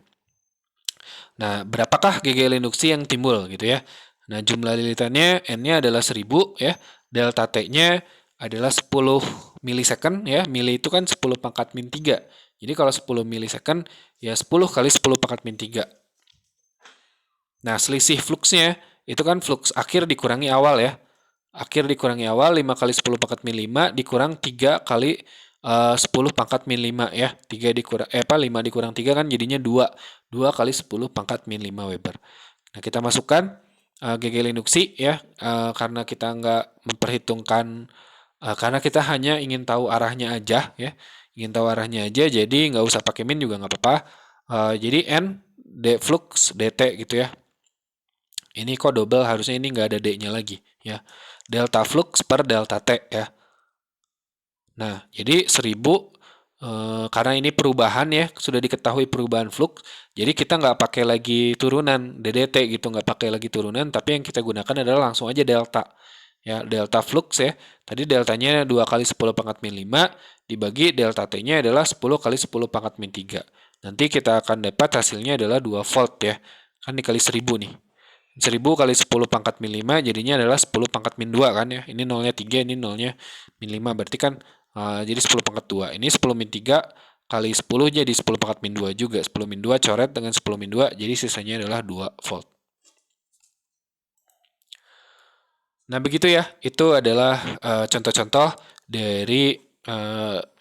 Nah, berapakah GGL induksi yang timbul gitu ya. Nah, jumlah lilitannya N-nya adalah 1000 ya. Delta T-nya adalah 10 milisecond ya. Mili itu kan 10 pangkat min 3. Jadi kalau 10 milisecond ya 10 kali 10 pangkat min 3. Nah, selisih fluxnya itu kan flux akhir dikurangi awal ya. Akhir dikurangi awal 5 kali 10 pangkat min 5 dikurang 3 kali 10 pangkat min 5 ya. 5 dikurang 3 kan jadinya 2. 2 kali 10 pangkat min 5 Weber. Nah, kita masukkan GGL induksi ya. Karena kita nggak memperhitungkan, karena kita hanya ingin tahu arahnya aja ya. Ingin tahu arahnya aja, jadi nggak usah pakai min juga nggak apa-apa. Jadi N, D flux, DT gitu ya. Ini kok double, harusnya ini nggak ada D-nya lagi ya. Delta flux per delta T ya. Nah, jadi 1000 karena ini perubahan ya, sudah diketahui perubahan flux, jadi kita nggak pakai lagi turunan DDT gitu, nggak pakai lagi turunan, tapi yang kita gunakan adalah langsung aja delta. Ya, delta flux ya. Tadi deltanya 2 kali 10 pangkat min 5 dibagi delta T-nya adalah 10 kali 10 pangkat min 3. Nanti kita akan dapat hasilnya adalah 2 volt ya. Kan dikali 1000 nih. 1000 kali 10 pangkat min 5 jadinya adalah 10 pangkat min 2 kan ya. Ini nolnya 3, ini nolnya min 5. Berarti kan jadi 10 pangkat 2. Ini 10 min 3 kali 10 jadi 10 pangkat min 2 juga. 10 min 2 coret dengan 10 min 2, jadi sisanya adalah 2 volt. Nah, begitu ya. Itu adalah contoh-contoh dari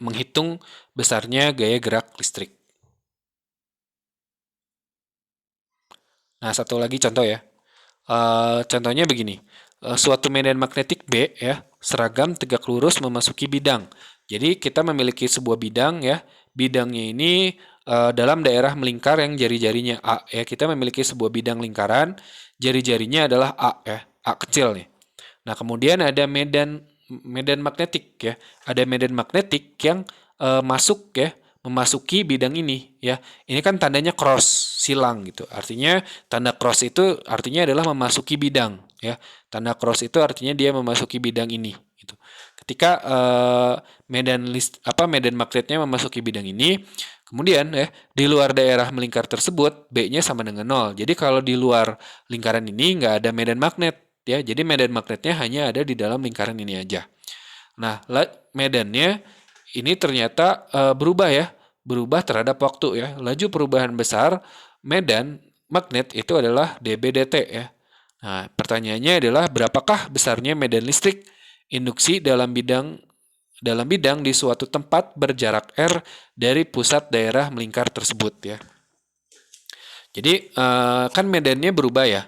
menghitung besarnya gaya gerak listrik. Nah, satu lagi contoh ya. Contohnya begini. Suatu medan magnetik B ya, seragam tegak lurus memasuki bidang. Jadi kita memiliki sebuah bidang ya. Bidangnya ini dalam daerah melingkar yang jari-jarinya A ya. Kita memiliki sebuah bidang lingkaran, jari-jarinya adalah A ya, A kecil nih. Nah, kemudian ada medan magnetik ya. Ada medan magnetik yang masuk ya, memasuki bidang ini ya. Ini kan tandanya cross, silang gitu. Artinya tanda cross itu artinya adalah memasuki bidang ya. Tanda cross itu artinya dia memasuki bidang ini gitu. Ketika medan magnetnya memasuki bidang ini, kemudian ya di luar daerah melingkar tersebut B-nya sama dengan 0. Jadi kalau di luar lingkaran ini nggak ada medan magnet ya. Jadi medan magnetnya hanya ada di dalam lingkaran ini aja. Nah, medannya ini ternyata berubah ya, berubah terhadap waktu ya. Laju perubahan besar medan magnet itu adalah dB/dt ya. Nah, pertanyaannya adalah berapakah besarnya medan listrik induksi dalam bidang di suatu tempat berjarak R dari pusat daerah melingkar tersebut ya. Jadi kan medannya berubah ya.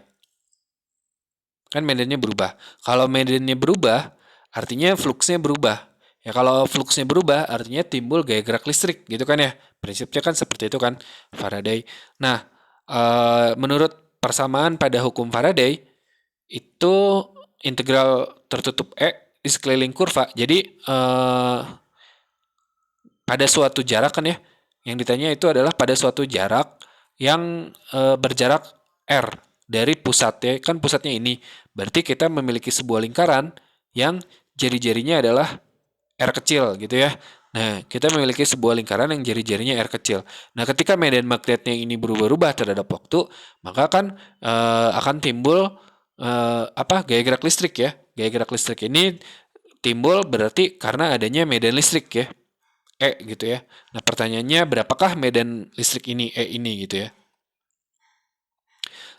Kan medannya berubah. Kalau medannya berubah, artinya fluxnya berubah. Ya, kalau fluxnya berubah, artinya timbul gaya gerak listrik, gitu kan ya. Prinsipnya kan seperti itu kan, Faraday. Nah, menurut persamaan pada hukum Faraday, itu integral tertutup E di sekeliling kurva. Jadi pada suatu jarak kan ya, yang ditanya itu adalah pada suatu jarak yang berjarak R dari pusat ya, kan pusatnya ini. Berarti kita memiliki sebuah lingkaran yang jari-jarinya adalah R kecil gitu ya. Nah, kita memiliki sebuah lingkaran yang jari-jarinya R kecil. Nah, ketika medan magnetnya ini berubah-ubah terhadap waktu, maka kan akan timbul gaya gerak listrik ya. Gaya gerak listrik ini timbul berarti karena adanya medan listrik ya. E gitu ya. Nah, pertanyaannya berapakah medan listrik ini E ini gitu ya.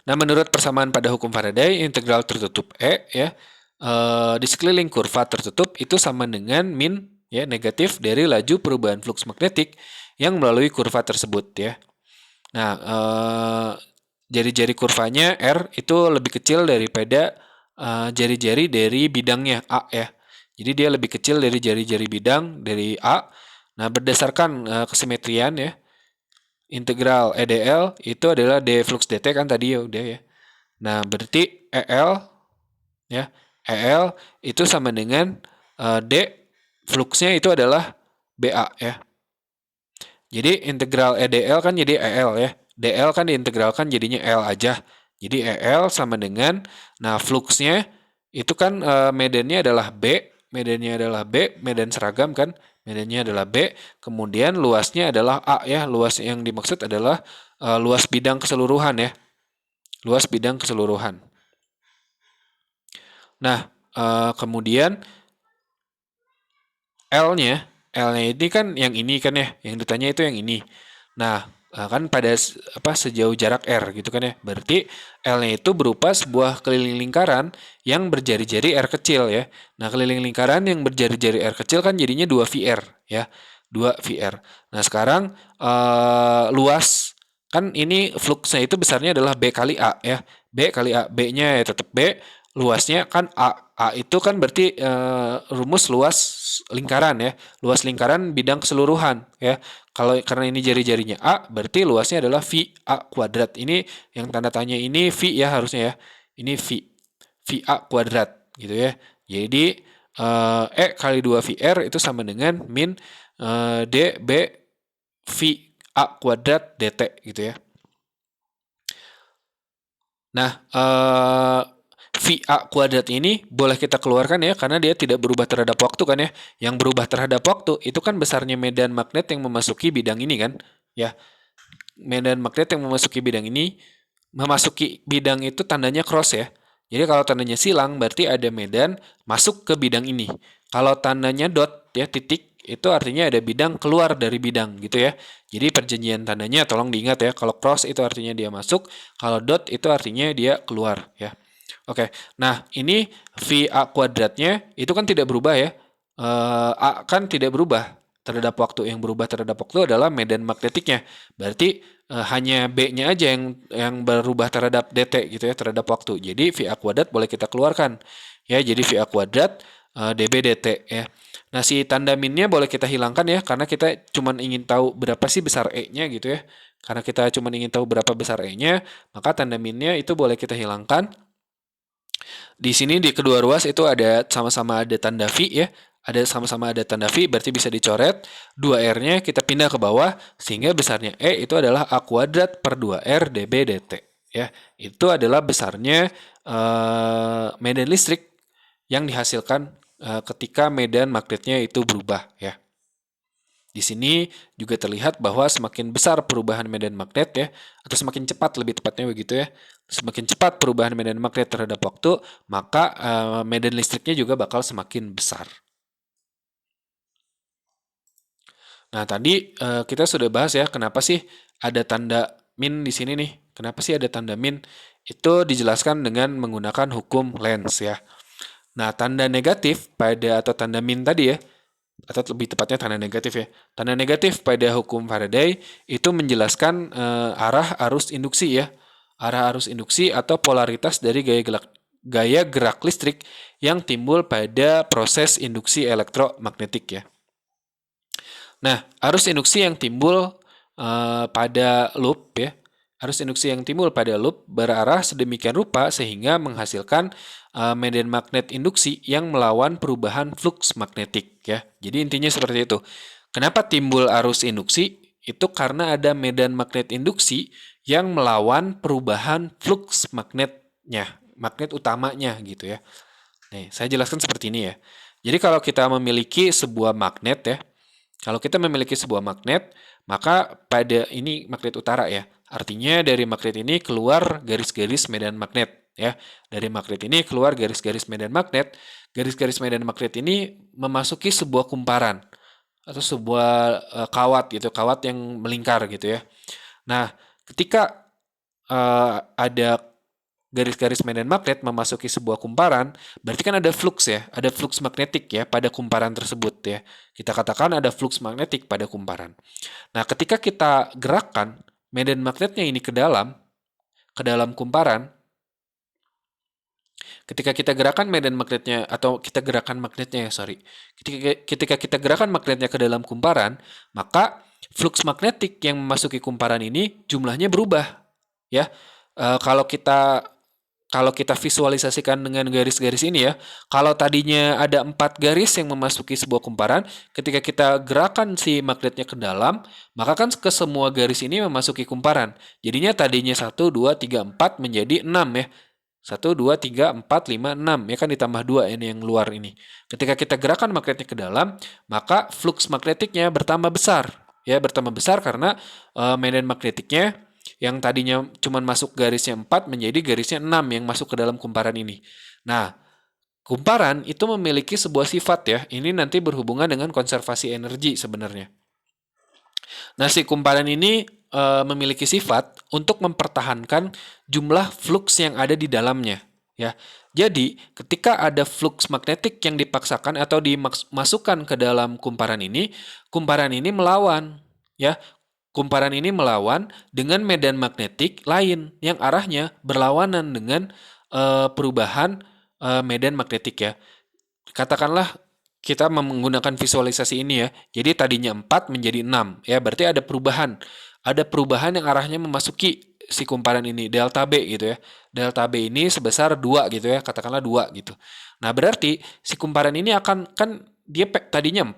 Nah, menurut persamaan pada hukum Faraday, integral tertutup E ya di sekeliling kurva tertutup itu sama dengan min ya negatif dari laju perubahan flux magnetik yang melalui kurva tersebut ya. Nah, jari-jari kurvanya R itu lebih kecil daripada jari-jari dari bidangnya A ya. Jadi dia lebih kecil dari jari-jari bidang dari A. Nah, berdasarkan kesimetrian ya, integral EDL itu adalah D flux dt kan tadi ya udah ya. Nah, berarti EL ya, EL itu sama dengan D fluxnya itu adalah BA ya. Jadi integral EDL kan jadi EL ya. DL kan diintegralkan jadinya L aja. Jadi EL sama dengan, nah fluxnya itu kan medannya adalah medan seragam kan, medannya adalah B, kemudian luasnya adalah A ya, luas yang dimaksud adalah luas bidang keseluruhan ya, luas bidang keseluruhan. Nah, kemudian L-nya ini kan yang ini kan ya, yang ditanya itu yang ini. Nah, kan pada sejauh jarak R gitu kan ya. Berarti L-nya itu berupa sebuah keliling lingkaran yang berjari-jari R kecil ya. Nah, keliling lingkaran yang berjari-jari R kecil kan jadinya 2 VR ya. 2 VR. Nah, sekarang luas kan ini fluxnya itu besarnya adalah B kali A ya. B kali A, B-nya ya tetap B, luasnya kan A. A itu kan berarti rumus luas lingkaran ya. Luas lingkaran bidang keseluruhan ya. Kalau karena ini jari-jarinya A, berarti luasnya adalah V A kuadrat. Ini yang tanda tanya ini V ya harusnya ya. Ini V. V A kuadrat gitu ya. Jadi E kali 2 VR itu sama dengan min D B V A kuadrat dt gitu ya. Nah, VA kuadrat ini boleh kita keluarkan ya, karena dia tidak berubah terhadap waktu kan ya. Yang berubah terhadap waktu itu kan besarnya medan magnet yang memasuki bidang ini kan. Ya, medan magnet yang memasuki bidang ini, memasuki bidang itu tandanya cross ya. Jadi kalau tandanya silang berarti ada medan masuk ke bidang ini. Kalau tandanya dot ya titik itu artinya ada bidang keluar dari bidang gitu ya. Jadi perjanjian tandanya tolong diingat ya. Kalau cross itu artinya dia masuk, kalau dot itu artinya dia keluar ya. Oke, nah ini VA kuadratnya itu kan tidak berubah ya. A kan tidak berubah terhadap waktu. Yang berubah terhadap waktu adalah medan magnetiknya. Berarti hanya B-nya aja yang berubah terhadap dt gitu ya, terhadap waktu. Jadi VA kuadrat boleh kita keluarkan. Ya, jadi VA kuadrat dB dt ya. Nah, si tanda minnya boleh kita hilangkan ya, karena kita cuma ingin tahu berapa sih besar E-nya gitu ya. Karena kita cuma ingin tahu berapa besar E-nya, maka tanda minnya itu boleh kita hilangkan. Di sini di kedua ruas itu ada sama-sama ada tanda V ya. Ada sama-sama ada tanda V berarti bisa dicoret. 2R-nya kita pindah ke bawah sehingga besarnya E itu adalah A kuadrat per 2R dB dt ya. Itu adalah besarnya medan listrik yang dihasilkan ketika medan magnetnya itu berubah ya. Di sini juga terlihat bahwa semakin besar perubahan medan magnet ya, atau semakin cepat lebih tepatnya begitu ya. Semakin cepat perubahan medan magnet terhadap waktu, maka medan listriknya juga bakal semakin besar. Nah, tadi kita sudah bahas ya, kenapa sih ada tanda min di sini nih? Kenapa sih ada tanda min? Itu dijelaskan dengan menggunakan hukum Lenz ya. Nah, tanda negatif atau tanda min tadi ya, atau lebih tepatnya tanda negatif ya. Tanda negatif pada hukum Faraday itu menjelaskan arah arus induksi ya. Arah arus induksi atau polaritas dari gaya gerak listrik yang timbul pada proses induksi elektromagnetik ya. Nah, arus induksi yang timbul pada loop ya, Arus induksi yang timbul pada loop berarah sedemikian rupa sehingga menghasilkan medan magnet induksi yang melawan perubahan flux magnetik ya. Jadi intinya seperti itu. Kenapa timbul arus induksi? Itu karena ada medan magnet induksi yang melawan perubahan flux magnetnya, magnet utamanya gitu ya. Nih, saya jelaskan seperti ini ya. Jadi kalau kita memiliki sebuah magnet ya, kalau kita memiliki sebuah magnet, maka pada ini magnet utara ya. Artinya dari magnet ini keluar garis-garis medan magnet ya. Dari magnet ini keluar garis-garis medan magnet. Garis-garis medan magnet ini memasuki sebuah kumparan atau sebuah kawat gitu, kawat yang melingkar gitu ya. Nah, ketika ada garis-garis medan magnet memasuki sebuah kumparan, berarti kan ada flux ya, ada flux magnetik ya pada kumparan tersebut ya. Kita katakan ada flux magnetik pada kumparan. Nah, ketika kita gerakkan medan magnetnya ini ke dalam kumparan, ketika kita gerakan medan magnetnya atau kita gerakan magnetnya ya, sorry. Ketika kita gerakan magnetnya ke dalam kumparan, maka flux magnetik yang memasuki kumparan ini jumlahnya berubah ya. Kalau kita visualisasikan dengan garis-garis ini ya, kalau tadinya ada 4 garis yang memasuki sebuah kumparan, ketika kita gerakan si magnetnya ke dalam, maka kan ke semua garis ini memasuki kumparan. Jadinya tadinya 1, 2, 3, 4 menjadi 6 ya. 1, 2, 3, 4, 5, 6 ya kan ditambah 2 ini yang luar ini. Ketika kita gerakan magnetnya ke dalam, maka flux magnetiknya bertambah besar. Ya, bertambah besar karena medan magnetiknya yang tadinya cuma masuk garisnya 4 menjadi garisnya 6 yang masuk ke dalam kumparan ini. Nah, kumparan itu memiliki sebuah sifat ya. Ini nanti berhubungan dengan konservasi energi sebenarnya. Nah, si kumparan ini memiliki sifat untuk mempertahankan jumlah flux yang ada di dalamnya ya. Jadi, ketika ada flux magnetik yang dipaksakan atau dimasukkan ke dalam kumparan ini melawan ya. Kumparan ini melawan dengan medan magnetik lain yang arahnya berlawanan dengan perubahan medan magnetik ya. Katakanlah kita menggunakan visualisasi ini ya. Jadi tadinya 4 menjadi 6 ya. Berarti ada perubahan. Ada perubahan yang arahnya memasuki si kumparan ini, delta B gitu ya. Delta B ini sebesar 2 gitu ya. Katakanlah 2 gitu. Nah, berarti si kumparan ini akan kan dia tadinya 4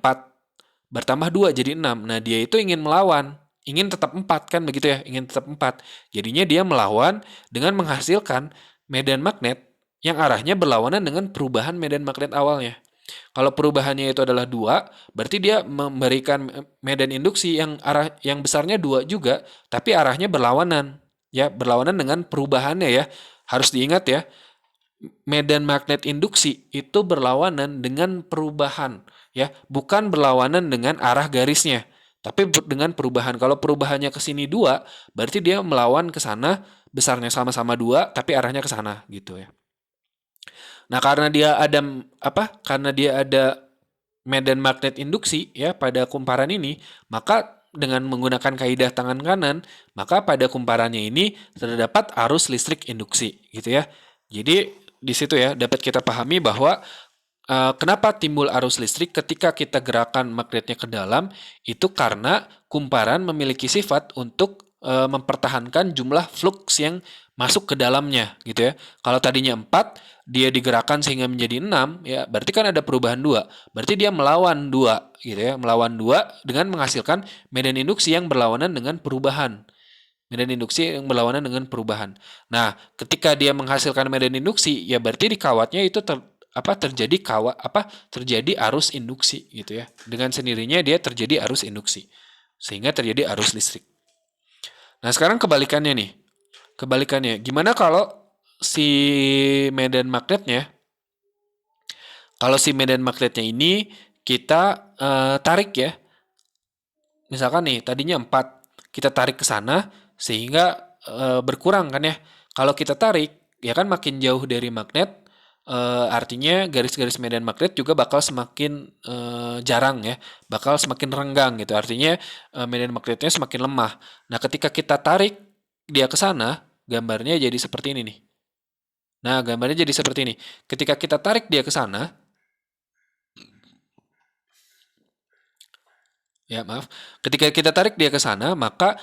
bertambah 2 jadi 6. Nah, dia itu ingin melawan. Ingin tetap 4 kan begitu ya, ingin tetap 4. Jadinya dia melawan dengan menghasilkan medan magnet yang arahnya berlawanan dengan perubahan medan magnet awalnya. Kalau perubahannya itu adalah 2, berarti dia memberikan medan induksi yang besarnya 2 juga, tapi arahnya berlawanan. Ya, berlawanan dengan perubahannya ya. Harus diingat ya, medan magnet induksi itu berlawanan dengan perubahan ya, bukan berlawanan dengan arah garisnya. Tapi dengan perubahan. Kalau perubahannya ke sini 2, berarti dia melawan ke sana, besarnya sama-sama 2, tapi arahnya ke sana gitu ya. Nah, karena dia ada medan magnet induksi ya pada kumparan ini, maka dengan menggunakan kaidah tangan kanan, maka pada kumparannya ini terdapat arus listrik induksi gitu ya. Jadi di situ ya dapat kita pahami bahwa kenapa timbul arus listrik ketika kita gerakan magnetnya ke dalam, itu karena kumparan memiliki sifat untuk mempertahankan jumlah flux yang masuk ke dalamnya gitu ya. Kalau tadinya 4, dia digerakkan sehingga menjadi 6, ya berarti kan ada perubahan 2. Berarti dia melawan 2 gitu ya, melawan 2 dengan menghasilkan medan induksi yang berlawanan dengan perubahan. Medan induksi yang berlawanan dengan perubahan. Nah, ketika dia menghasilkan medan induksi, ya berarti di kawatnya itu terjadi arus induksi gitu ya. Dengan sendirinya dia terjadi arus induksi. Sehingga terjadi arus listrik. Nah, sekarang kebalikannya nih. Kebalikannya, gimana kalau si medan magnetnya ini kita tarik ya. Misalkan nih, tadinya 4, kita tarik ke sana sehingga berkurang kan ya. Kalau kita tarik, ya kan makin jauh dari magnet, artinya garis-garis medan magnet juga bakal semakin jarang ya, bakal semakin renggang gitu. Artinya medan magnetnya semakin lemah. Nah, ketika kita tarik dia ke sana, gambarnya jadi seperti ini nih. Nah, gambarnya jadi seperti ini. Ketika kita tarik dia ke sana, ya maaf, ketika kita tarik dia ke sana, maka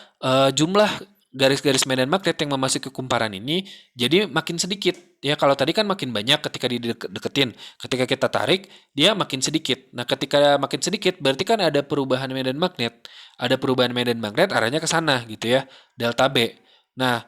jumlah garis-garis medan magnet yang memasuki kumparan ini jadi makin sedikit. Ya, kalau tadi kan makin banyak ketika dideketin. Ketika kita tarik, dia makin sedikit. Nah, ketika makin sedikit berarti kan ada perubahan medan magnet. Ada perubahan medan magnet arahnya ke sana gitu ya. Delta B. Nah,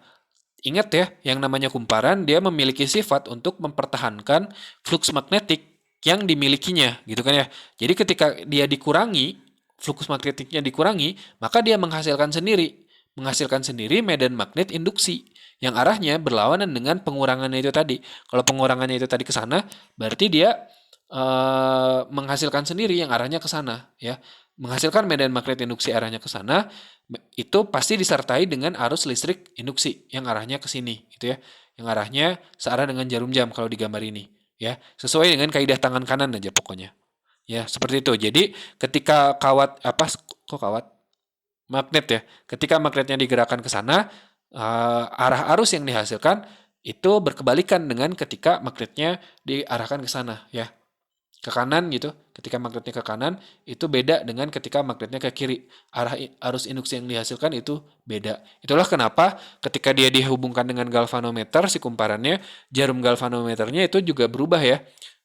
ingat ya, yang namanya kumparan dia memiliki sifat untuk mempertahankan flux magnetik yang dimilikinya gitu kan ya. Jadi ketika dia dikurangi, flux magnetiknya dikurangi, maka dia menghasilkan sendiri medan magnet induksi yang arahnya berlawanan dengan pengurangannya itu tadi. Kalau pengurangannya itu tadi ke sana, berarti dia menghasilkan sendiri yang arahnya ke sana, ya. Menghasilkan medan magnet induksi arahnya ke sana, itu pasti disertai dengan arus listrik induksi yang arahnya ke sini, gitu ya. Yang arahnya searah dengan jarum jam kalau di gambar ini, ya. Sesuai dengan kaidah tangan kanan aja pokoknya. Ya, seperti itu. Jadi ketika kawat magnet ya. Ketika magnetnya digerakkan ke sana, arah arus yang dihasilkan itu berkebalikan dengan ketika magnetnya diarahkan ke sana ya. Ke kanan gitu. Ketika magnetnya ke kanan itu beda dengan ketika magnetnya ke kiri. Arah arus induksi yang dihasilkan itu beda. Itulah kenapa ketika dia dihubungkan dengan galvanometer si kumparannya, jarum galvanometernya itu juga berubah ya.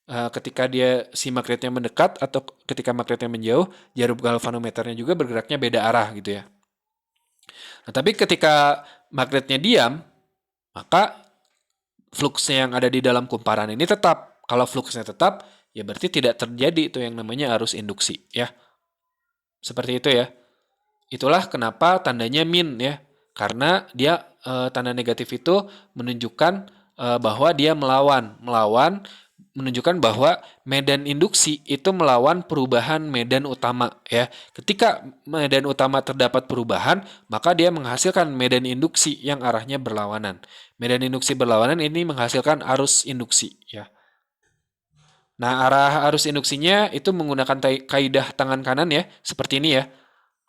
Ketika si magnetnya mendekat atau ketika magnetnya menjauh, jarum galvanometernya juga bergeraknya beda arah gitu ya. Nah, tapi ketika magnetnya diam, maka fluksnya yang ada di dalam kumparan ini tetap. Kalau fluksnya tetap, ya berarti tidak terjadi itu yang namanya arus induksi ya. Seperti itu ya. Itulah kenapa tandanya min ya. Karena dia tanda negatif itu menunjukkan bahwa dia melawan menunjukkan bahwa medan induksi itu melawan perubahan medan utama ya. Ketika medan utama terdapat perubahan, maka dia menghasilkan medan induksi yang arahnya berlawanan. Medan induksi berlawanan ini menghasilkan arus induksi ya. Nah, arah arus induksinya itu menggunakan kaidah tangan kanan ya, seperti ini ya.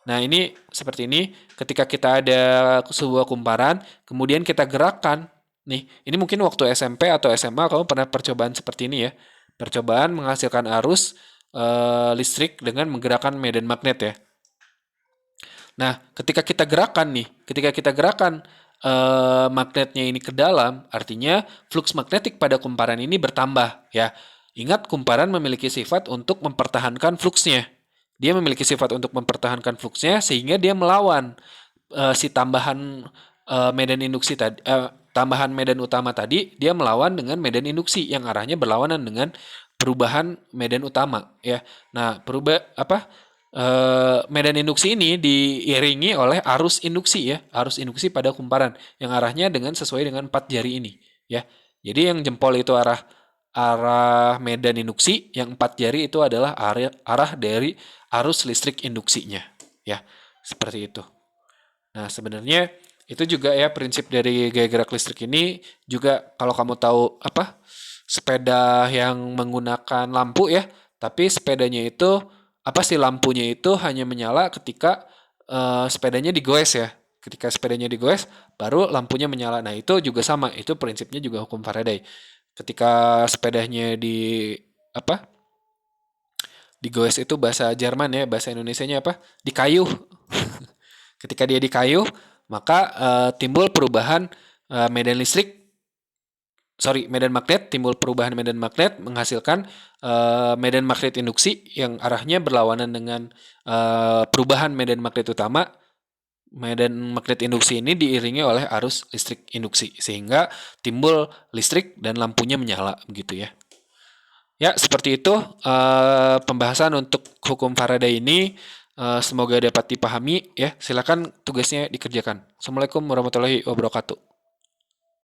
Nah, ini seperti ini ketika kita ada sebuah kumparan, kemudian kita gerakkan. Nih, ini mungkin waktu SMP atau SMA kamu pernah percobaan seperti ini ya. Percobaan menghasilkan arus listrik dengan menggerakkan medan magnet ya. Nah, ketika kita gerakan magnetnya ini ke dalam, artinya flux magnetik pada kumparan ini bertambah ya. Ingat, kumparan memiliki sifat untuk mempertahankan fluksnya. Dia memiliki sifat untuk mempertahankan fluksnya sehingga dia melawan si tambahan medan induksi tadi, tambahan medan utama tadi, dia melawan dengan medan induksi yang arahnya berlawanan dengan perubahan medan utama ya. Nah, medan induksi ini diiringi oleh arus induksi ya, arus induksi pada kumparan yang arahnya sesuai dengan 4 jari ini ya. Jadi yang jempol itu arah medan induksi, yang 4 jari itu adalah arah dari arus listrik induksinya ya. Seperti itu. Nah, sebenarnya itu juga ya prinsip dari gaya gerak listrik ini juga kalau kamu tahu sepeda yang menggunakan lampu ya, tapi sepedanya itu lampunya itu hanya menyala ketika sepedanya digoes ya. Ketika sepedanya digoes baru lampunya menyala. Nah, itu juga sama, itu prinsipnya juga hukum Faraday. Ketika sepedanya digoes itu bahasa Jerman ya, bahasa Indonesianya dikayuh. Ketika dia dikayuh, maka timbul perubahan medan magnet, timbul perubahan medan magnet menghasilkan medan magnet induksi yang arahnya berlawanan dengan perubahan medan magnet utama. Medan magnet induksi ini diiringi oleh arus listrik induksi sehingga timbul listrik dan lampunya menyala begitu ya. Ya, seperti itu pembahasan untuk hukum Faraday ini. Semoga dapat dipahami ya. Silakan tugasnya dikerjakan. Assalamualaikum warahmatullahi wabarakatuh.